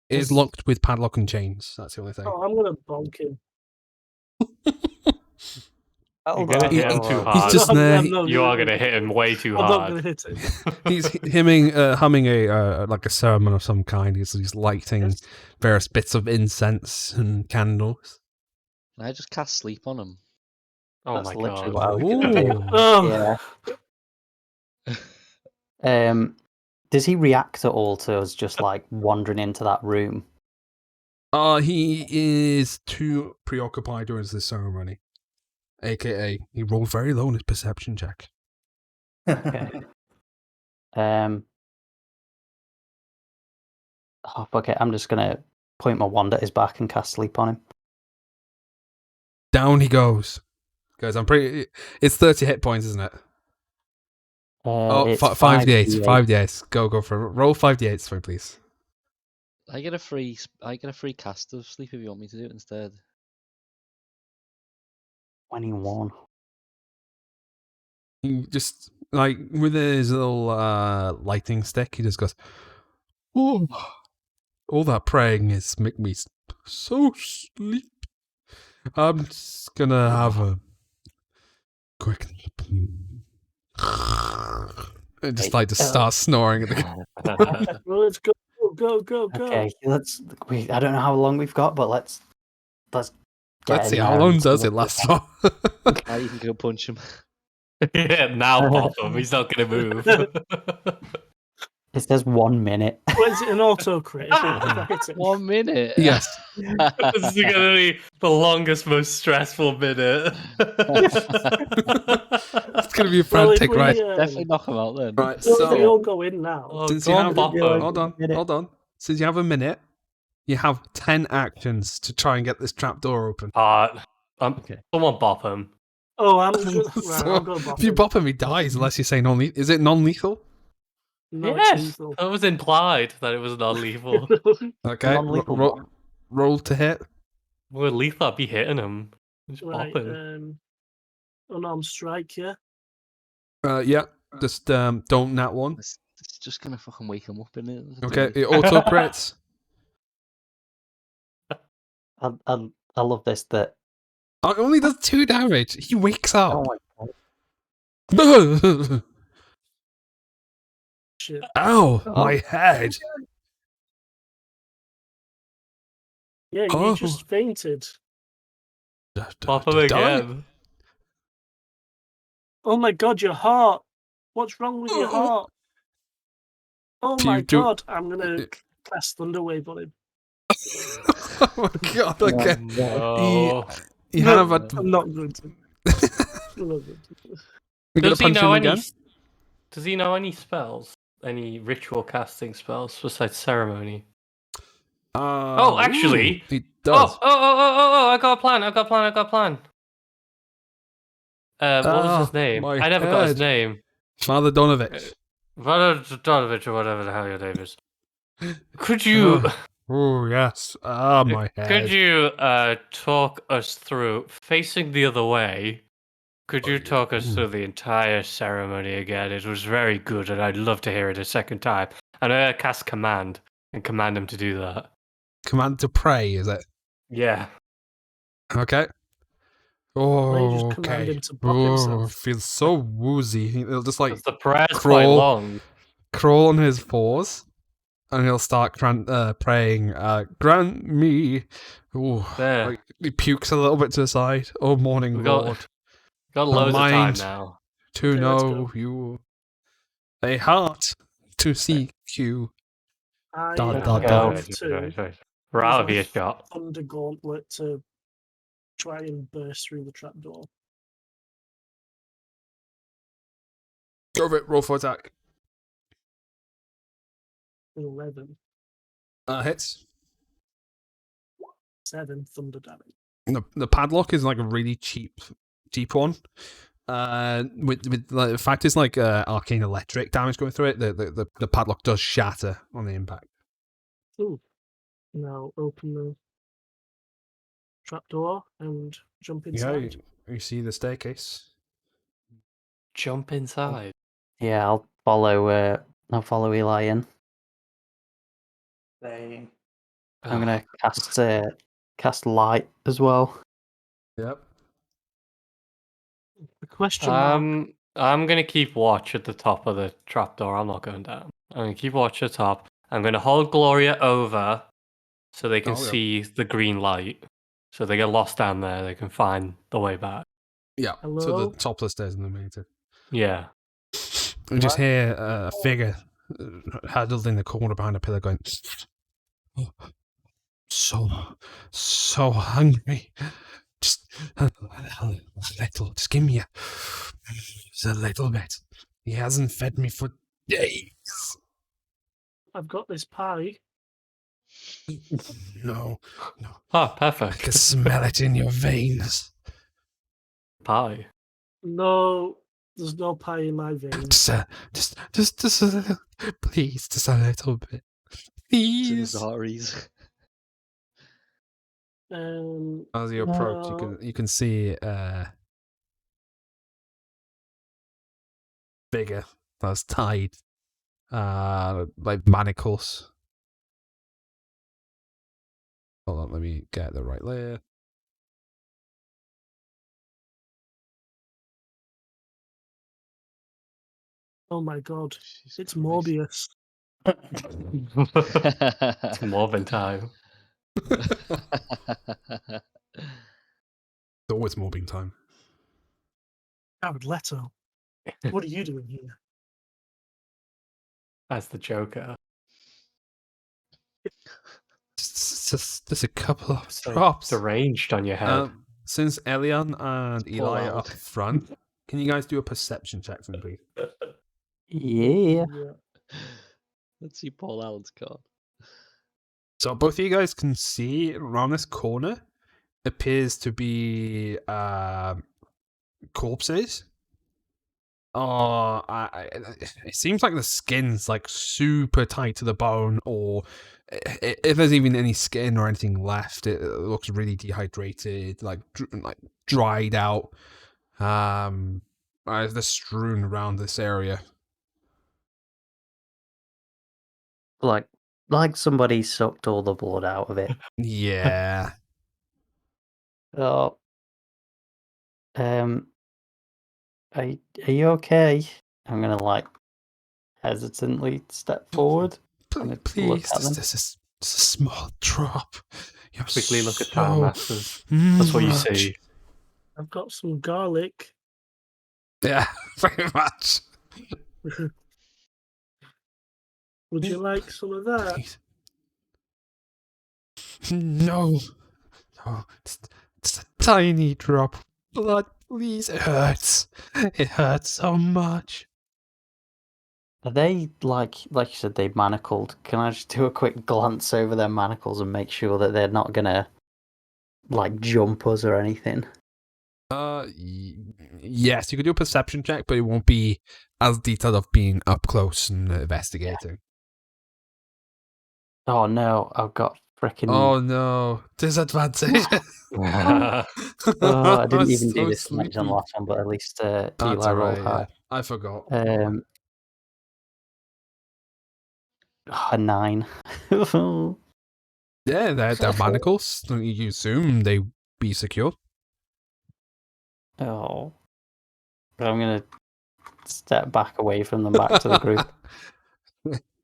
It is locked with padlock and chains. That's the only thing. Oh, I'm gonna bonk him. You're gonna hit him too He's hard. just I'm there. not You are gonna gonna hit him way too I'm not hard. gonna hit him. He's humming a like a sermon of some kind. He's lighting Yes. various bits of incense and candles. Can I just cast sleep on him? Oh That's my literally god. what I was gonna do. Ooh. Oh, Yeah. Does he react at all to us just like wandering into that room? He is too preoccupied during this ceremony. AKA, he rolled very low in his perception check. Okay. Oh fuck it, I'm just gonna point my wand at his back and cast sleep on him. Down he goes. Guys, it's 30 hit points, isn't it? It's 5d8. 5d8. 5d8. Go for it. Roll 5d8s for me, please. I get a free cast of sleep if you want me to do it instead. 21. He just, like, with his little lighting stick, he just goes, oh, all that praying is make me so sleep. I'm just gonna have a quick nap. And just like to start snoring at the well, let's go, go. Okay, I don't know how long we've got, but let's get Let's in see there how long and does see it what last for. You can go punch him. Yeah, now pop him. He's not gonna move. It says 1 minute. Well, is it an auto crit? If I hit him? 1 minute. Yes. This is gonna be the longest, most stressful minute. It's gonna be a Well, if frantic, we, right? Definitely knock him out then. Right, well, if we all so go in now. Oh, since go you on, have bop him. hold on. Since you have a minute, you have 10 actions to try and get this trap door open. Okay. Someone bop him. Oh, I'm good. Right, So, I'll go bop if you him. bop him, he dies unless you say non-lethal. Is it non-lethal? No, Yes, it's lethal. that was implied that it was non-lethal. Okay. Non-lethal Roll, bop. roll to hit. Well, lethal, I'd be hitting him. Just Right, bop him. unarmed strike, yeah. Yeah. Just don't nat one. It's just gonna fucking wake him up, innit? Okay. It auto crits. I love this that. It only does 2 damage. He wakes up. Oh my god. Shit. Ow! My head. Yeah, Oh. you just fainted. Bop him Die. again. Oh my god, your heart. What's wrong with your heart? Oh If my you do- god, I'm gonna cast Thunderwave on him. Oh my god, okay. No. You No, have a... I'm not going to. I'm not going to. You're gonna Does he punch him know again? any? Does he know any spells? Any ritual casting spells besides ceremony? Oh, actually- ooh, it does. Oh! I got a plan. What was his name? my I never got his head. name. Father Donovich. Vadovic or whatever the hell your name is. Could you Oh, yes. My head. could you talk us through facing the other way? Could you talk us through the entire ceremony again? It was very good, and I'd love to hear it a second time. And I cast command and command him to do that. Command to pray, is it? Yeah. Okay. Well, you just Oh, command okay. him to pop Oh, himself. it feels so woozy. He'll just like Because the prayer's quite crawl. long. crawl on his paws, and he'll start praying, grant me. Ooh, There. like, he pukes a little bit to the side. Oh, morning, We got- Lord. Got loads of time mind. now. To Okay, let's know go. you. A heart to seek you. I Dot, dot, move dot. to We're out use of my earshot. Thunder Gauntlet to try and burst through the trapdoor. Go for it, roll for attack. 11, Hits. 7 thunder damage. The padlock is like a really cheap one. With like, the fact it's like arcane electric damage going through it, the padlock does shatter on the impact. Ooh. Now open the trapdoor and jump Yeah, inside. you see the staircase. Jump inside. Yeah, I'll follow Eli in. They I'm gonna cast light as well. Yep. The question mark. I'm gonna keep watch at the top of the trapdoor. I'm not going down. I'm gonna keep watch at the top. I'm gonna hold Gloria over so they can Oh, yeah. see the green light. So they get lost down there, they can find the way back. Yeah. So Hello? the top of the stairs in the main. Yeah. You just hear a figure huddled in the corner behind a pillar going, "Oh, so hungry. Just a little. Just give me just a little bit. He hasn't fed me for days. I've got this pie. No. Oh, I can perfect. smell it in your veins. Pie. No, there's no pie in my veins. Just a little. Please, just a little bit. Please. Zaris. As you approach, No. you can see figure that's tied like manacles. Hold on, let me get the right layer. Oh my god, Jesus it's Christ. Morbius. It's more than time. It's always mobbing time. Jared Leto. What are you doing here? That's the Joker. Just a couple of So drops. deranged on your head. Since Elian and Pull Eli are out. up front, can you guys do a perception check for me, please? Yeah. Let's see Paul Allen's card. So both of you guys can see around this corner appears to be corpses. It seems like the skin's like super tight to the bone, or if there's even any skin or anything left, it looks really dehydrated, like dried out. They're strewn around this area. Like somebody sucked all the blood out of it. Yeah. Oh. Are you okay? I'm gonna like hesitantly step forward. Please, at them. this is just a small drop. You're Quickly look at so Time Masters. That's what you much. see. I've got some garlic. Yeah, very much. Would you like some of that? Please. No. No, it's a tiny drop of blood. Please, it hurts. It hurts so much. Are they like you said, they manacled? Can I just do a quick glance over their manacles and make sure that they're not gonna like jump us or anything? Yes, you could do a perception check, but it won't be as detailed of being up close and investigating. Oh no, I've got freaking. Oh no, disadvantage. Oh, I didn't even do So disadvantage on the sleepy. last one, but at least That's Eli rolled alright, high. yeah. I forgot. A 9. Yeah, they're manacles. You assume they be secure. Oh. But I'm gonna step back away from them, back to the group.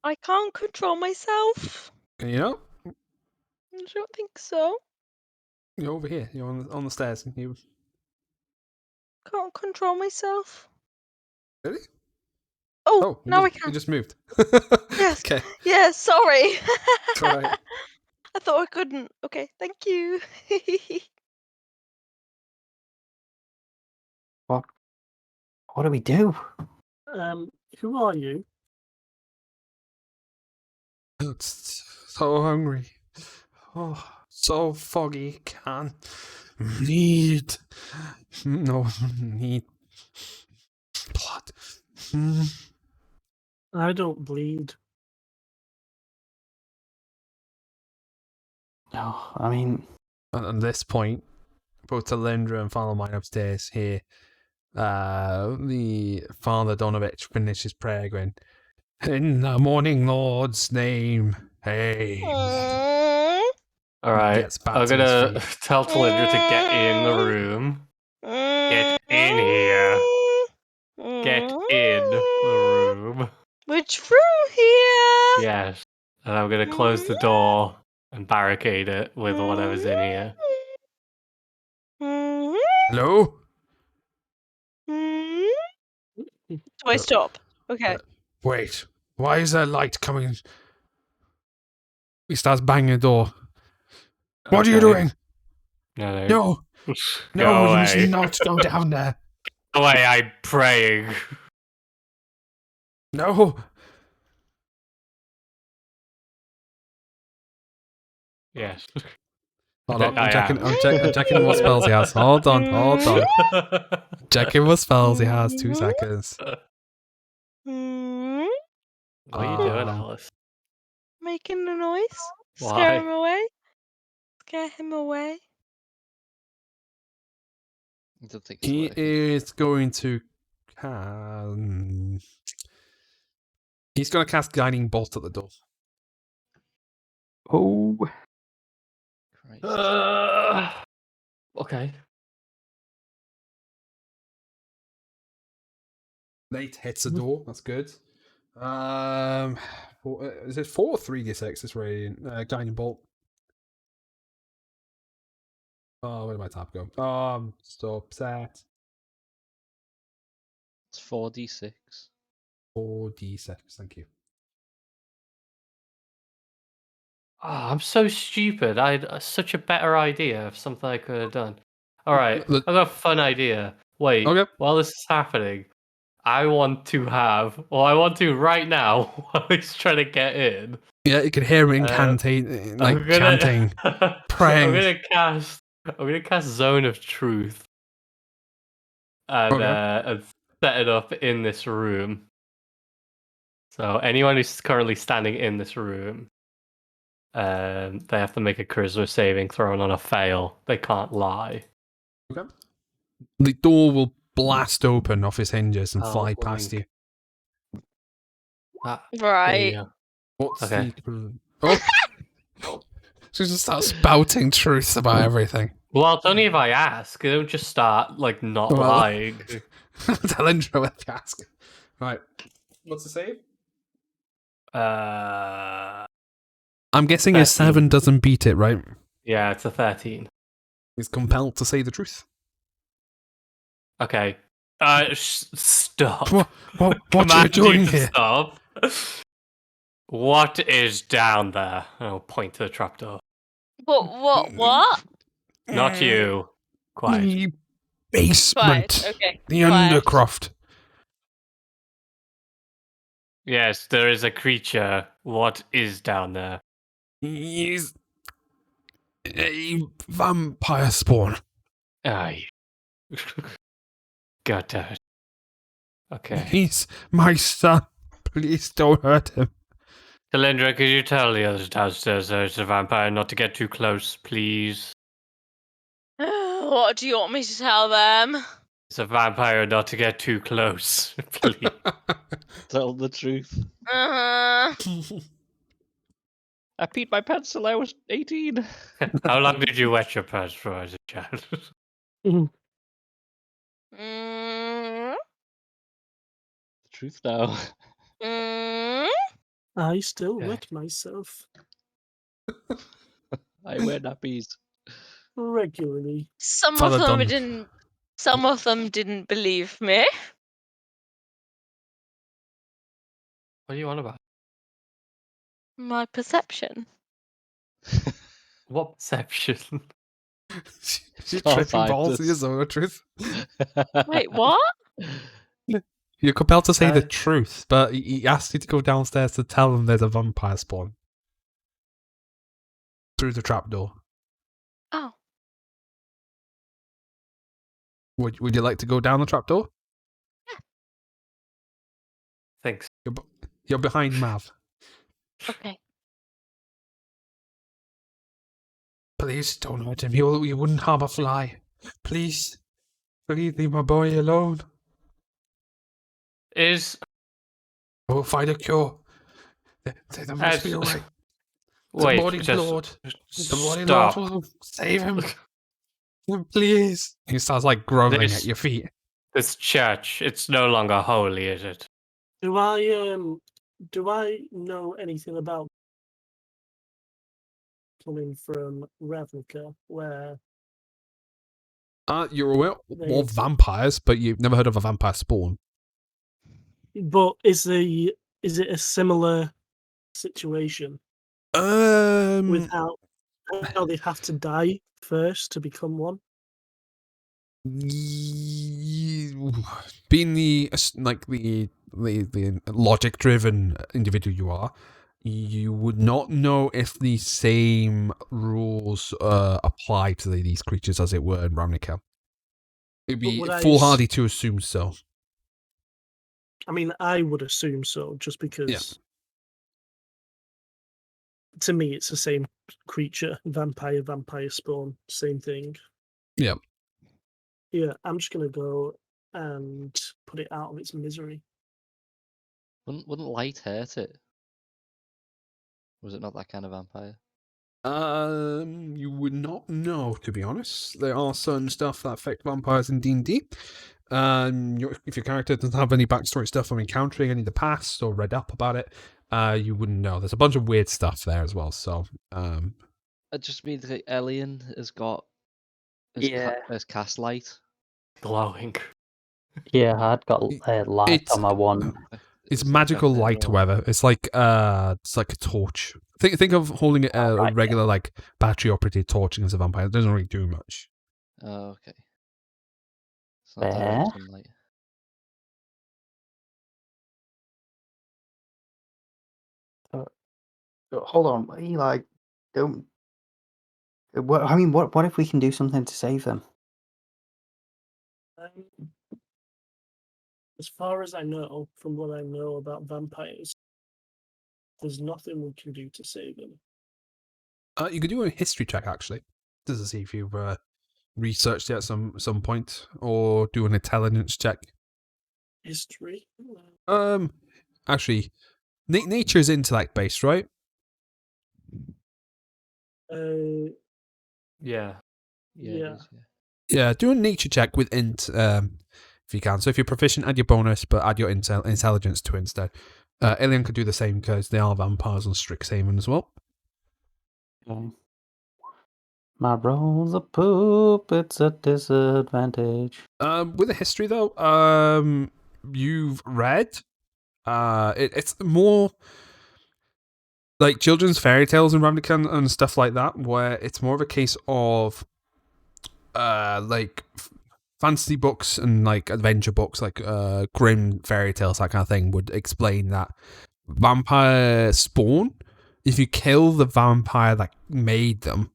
I can't control myself. You know, I don't think so. you're over here. You're on the stairs. You Can't control myself. really? Oh, Oh, now I you can. just moved. Yes. Okay. Yeah, sorry. It's alright. I thought I couldn't. Okay, thank you. What do we do? Who are you? It's so hungry. Oh, so foggy. Can't need. No, need blood. I don't bleed. Oh, I mean, And at this point, both Talindra and Father Mine upstairs hear the Father Donovich finish his prayer going, "In the morning Lord's name, hey." Mm, All right, Gets back I'm to his gonna feet. tell Talindra to get in the room. Get in here. Get in the room. Which room here? Yes. And I'm gonna close the door and barricade it with whatever's in here. Hello? Do I stop? Okay. Wait, why is there light coming? He starts banging the door. What are you Okay. doing? No. No, Go no, you must away. not go down there. Go away, I'm praying. No. Yes. Hold on, I am. I'm checking what spells he has. Hold on. Checking what spells he has. 2 seconds. Hmm? What are you doing, Alice? Making a noise? Why? Scare him away? Scare him away? I don't think it's He working. is going to he's going to cast Guiding Bolt at the door. oh, Christ. Okay. Nate hits the door. That's good. Is it 4 or 3d6? This radiant Guiding Bolt. Oh, where did my tab go? Oh, I'm so upset. It's 4d6. 4d6. Thank you. Oh, I'm so stupid. I had such a better idea of something I could have done. All right, Look- I've got a fun idea. Wait, Okay. while this is happening, I want to right now, while he's trying to get in. Yeah, you can hear him chanting, praying. I'm gonna cast Zone of Truth and and set it up in this room. So anyone who's currently standing in this room, they have to make a charisma saving throw, and on a fail, they can't lie. Okay. The door will blast open off its hinges and Oh, fly past you. Right. Yeah. What's Okay. the... Oh! She just starts spouting truth about everything. Well, it's only if I ask. They don't just start like not Well, lying. Tell Indra what to ask. Right. What's the save? Uh, I'm guessing a 13. 7 doesn't beat it, right? Yeah, it's a 13. He's compelled to say the truth. Okay. Stop. What are you Command doing to here? Stop. What is down there? I'll point to the trapdoor. What? Not you. Quiet. The basement. Quiet, okay. The Quiet. Undercroft. Yes, there is a creature. What is down there? He's a vampire spawn. Aye. God damn it. Okay. He's my son. Please don't hurt him. Talindra, could you tell the others downstairs there's a vampire not to get too close, please? What do you want me to tell them? It's a vampire not to get too close, please. Tell the truth. Uh-huh. I peed my pencil. I was 18. How long did you wet your pants for as a child? Mm, The truth now. mm. I still Yeah. wet myself I wear nappies. regularly. Some of Father them Don. didn't. Some of them didn't believe me. What are you on about? My perception. What perception? She's Oh, tripping balls in your scientists. zone of truth. Wait, what? You're compelled to say the Uh, truth, but he asked you to go downstairs to tell him there's a vampire spawn. Through the trapdoor. Oh, Would you like to go down the trapdoor? Thanks. You're behind Mav. okay. Please don't hurt him. He wouldn't harm a fly. Please. Please leave my boy alone. We'll find a cure. There must be a way. The Wait, body just Lord. The body Lord stop. will save him. Please. He starts like groveling This- at your feet. This church, it's no longer holy, is it? Do I know anything about coming from Ravnica, where You're aware They- of vampires, but you've never heard of a vampire spawn. but is it a similar situation with how they have to die first to become one? Being the logic driven individual you are, you would not know if the same rules apply to these creatures as it were in Ravnica. It'd be would I foolhardy to assume so. I mean, I would assume so, just because to me it's the same creature, vampire spawn, same thing. Yeah. Yeah, I'm just gonna go and put it out of its misery. Wouldn't light hurt it? Was it not that kind of vampire? You would not know, to be honest. There are certain stuff that affect vampires in D&D. If your character doesn't have any backstory stuff from encountering any of the past or read up about it, you wouldn't know. There's a bunch of weird stuff there as well. So, It just means that Elian has got has cast light. Glowing. Yeah, I'd got light it's on my one. it's Does it magical affect light, everyone? however. It's like a torch. Think of holding a right, yeah. regular like battery operated torch against a vampire. It doesn't really do much. Oh, okay. It's not Fair. direct sunlight. Hold on, Eli. Don't. What if we can do something to save them? As far as I know, from what I know about vampires, there's nothing we can do to save them. You could do a history check actually, just to see if you've researched it at some point, or do an intelligence check. History? Actually, nature is intellect based, right? Uh, Yeah. Yeah. Yeah. It is, yeah. Yeah, do a nature check with int, if you can. So if you're proficient, add your bonus, but add your intelligence to it instead. Alien could do the same because they are vampires on Strixhaven as well. Okay. My roll's a poop. It's a disadvantage. With a history though, you've read, it's more like children's fairy tales in Ravnica and stuff like that, where it's more of a case of, like fantasy books and like adventure books, like grim fairy tales, that kind of thing, would explain that vampire spawn. If you kill the vampire that made them,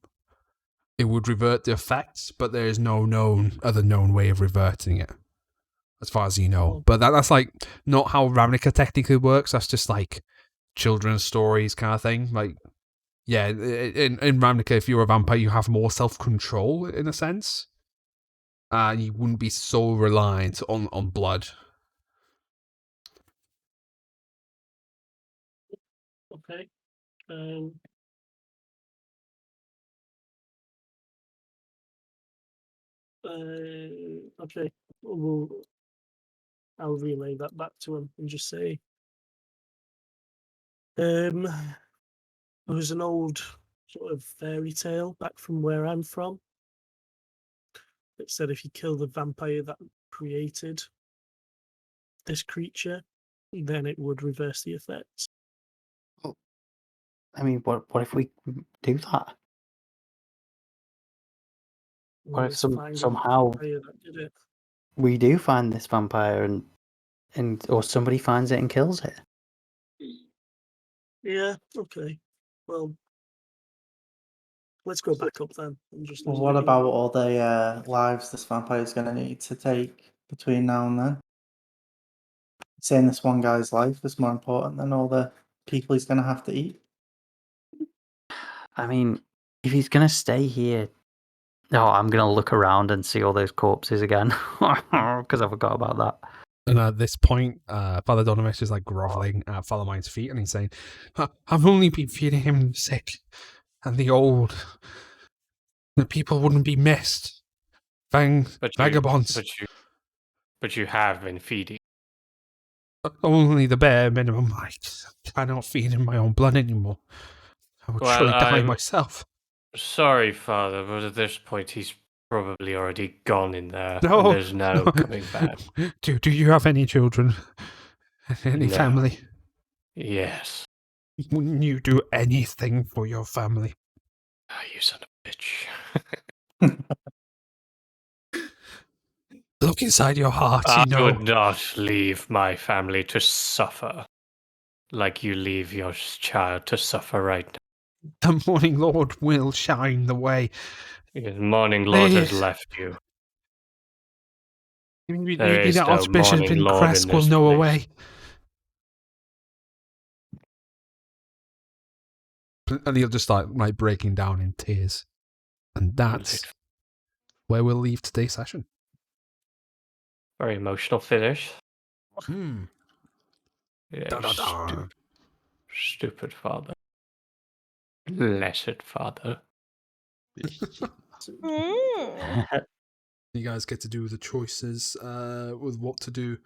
it would revert the effects, but there is no other known way of reverting it, as far as you know. But that's like not how Ravnica technically works. That's just like children's stories kind of thing. Like, yeah, in Ravnica, if you're a vampire, you have more self-control in a sense. You wouldn't be so reliant on blood. Okay. Okay. I'll relay that back to him and just say, there was an old sort of fairy tale back from where I'm from that said if you kill the vampire that created this creature, then it would reverse the effects. I mean, what if we do that? What if Let's find a somehow vampire that did it. we do find this vampire and or somebody finds it and kills it? Yeah, okay. Well, let's go back up then. And just Well, what about all the lives this vampire is going to need to take between now and then? Saying this one guy's life is more important than all the people he's going to have to eat. I mean, if he's gonna stay here, no, I'm gonna look around and see all those corpses again because I forgot about that. And at this point, Father Donovich is like groveling at Father Mine's feet, and he's saying, "I've only been feeding him the sick and the old. The people wouldn't be missed. Vagabonds. But you have been feeding. Only the bare minimum. I cannot feed in my own blood anymore. I would surely die myself." Sorry, Father, but at this point he's probably already gone in there. No, and there's no coming back. Do you have any children? Any No. family? Yes. Wouldn't you do anything for your family? Ah, you son of a bitch. Look inside your heart, I you know. would not leave my family to suffer like you leave your child to suffer right now. The Morning Lord will shine the way. The Morning Lord has Please. left you. Maybe There the is no Archbishop Morning in Lord Kresk in will this know a place. way. And he'll just start like breaking down in tears. And that's where we'll leave today's session. Very emotional finish. Hmm. Yeah, Da-da-da. stupid father. Blessed father. Mm. You guys get to do the choices with what to do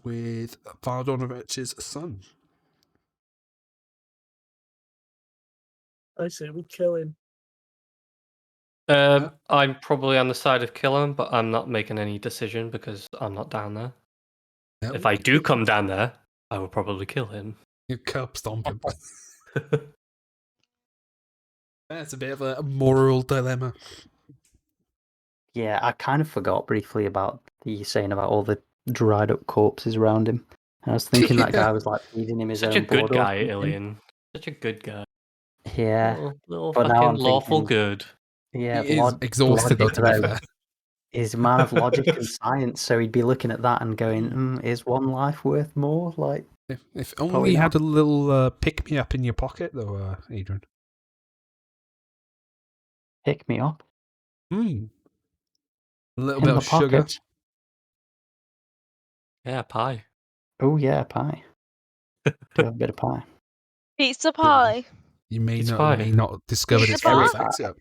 with Father Donovich's son. I say we kill him. I'm probably on the side of kill him, but I'm not making any decision because I'm not down there. Yeah, If I do come down there, I will probably kill him. you curb stomp him. It's a bit of a moral dilemma. Yeah, I kind of forgot briefly about you saying about all the dried up corpses around him. I was thinking that guy was like feeding him his Such own a good blood or guy, something. Alien. Such a good guy. Yeah, Little but now fucking I'm lawful thinking, good. yeah, He is exhausted, though, logic to be though. fair. He's a man of logic and science, so he'd be looking at that and going, "Is one life worth more?" Like, If only Probably you had not. a little pick-me-up in your pocket, though, Adrian. pick me up A little in bit the of sugar. pocket. Yeah, pie. Oh yeah, pie. Do have a bit of pie. Pizza pie. You may It's not fine. may not discovered Pizza its full pie. effects yet.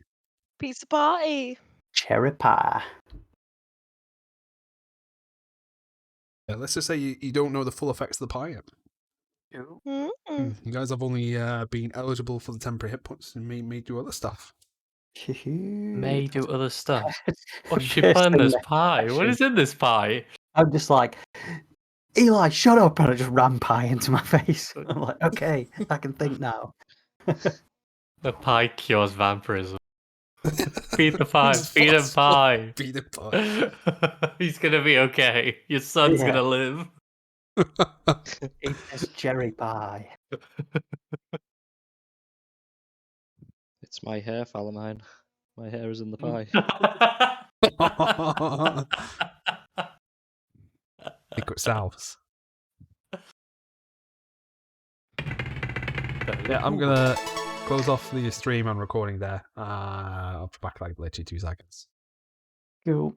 Pizza party. Cherry pie. Yeah, let's just say you don't know the full effects of the pie yet. Mm. You guys have only been eligible for the temporary hit points and may do other stuff. May do other stuff. What's she First put in thing this next pie? What session, is in this pie? I'm just like, Eli, shut up! And I just ram pie into my face. I'm like, okay, I can think now. The pie cures vampirism. Feed the pie. Feed him pie. Feed him pie. He's gonna be okay. Your son's Yeah. gonna live. Eat this cherry pie. It's my hair, Falamine. My hair is in the pie. Secret selves. Yeah, I'm gonna close off the stream and recording there. I'll be back like literally 2 seconds. Cool.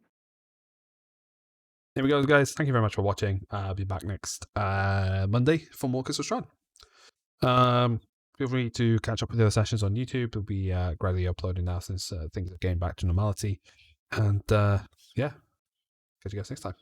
Here we go, guys. Thank you very much for watching. I'll be back next Monday for more Crystal Strahd. Feel free to catch up with the other sessions on YouTube. We'll be gradually uploading now since things are getting back to normality. And yeah, catch you guys next time.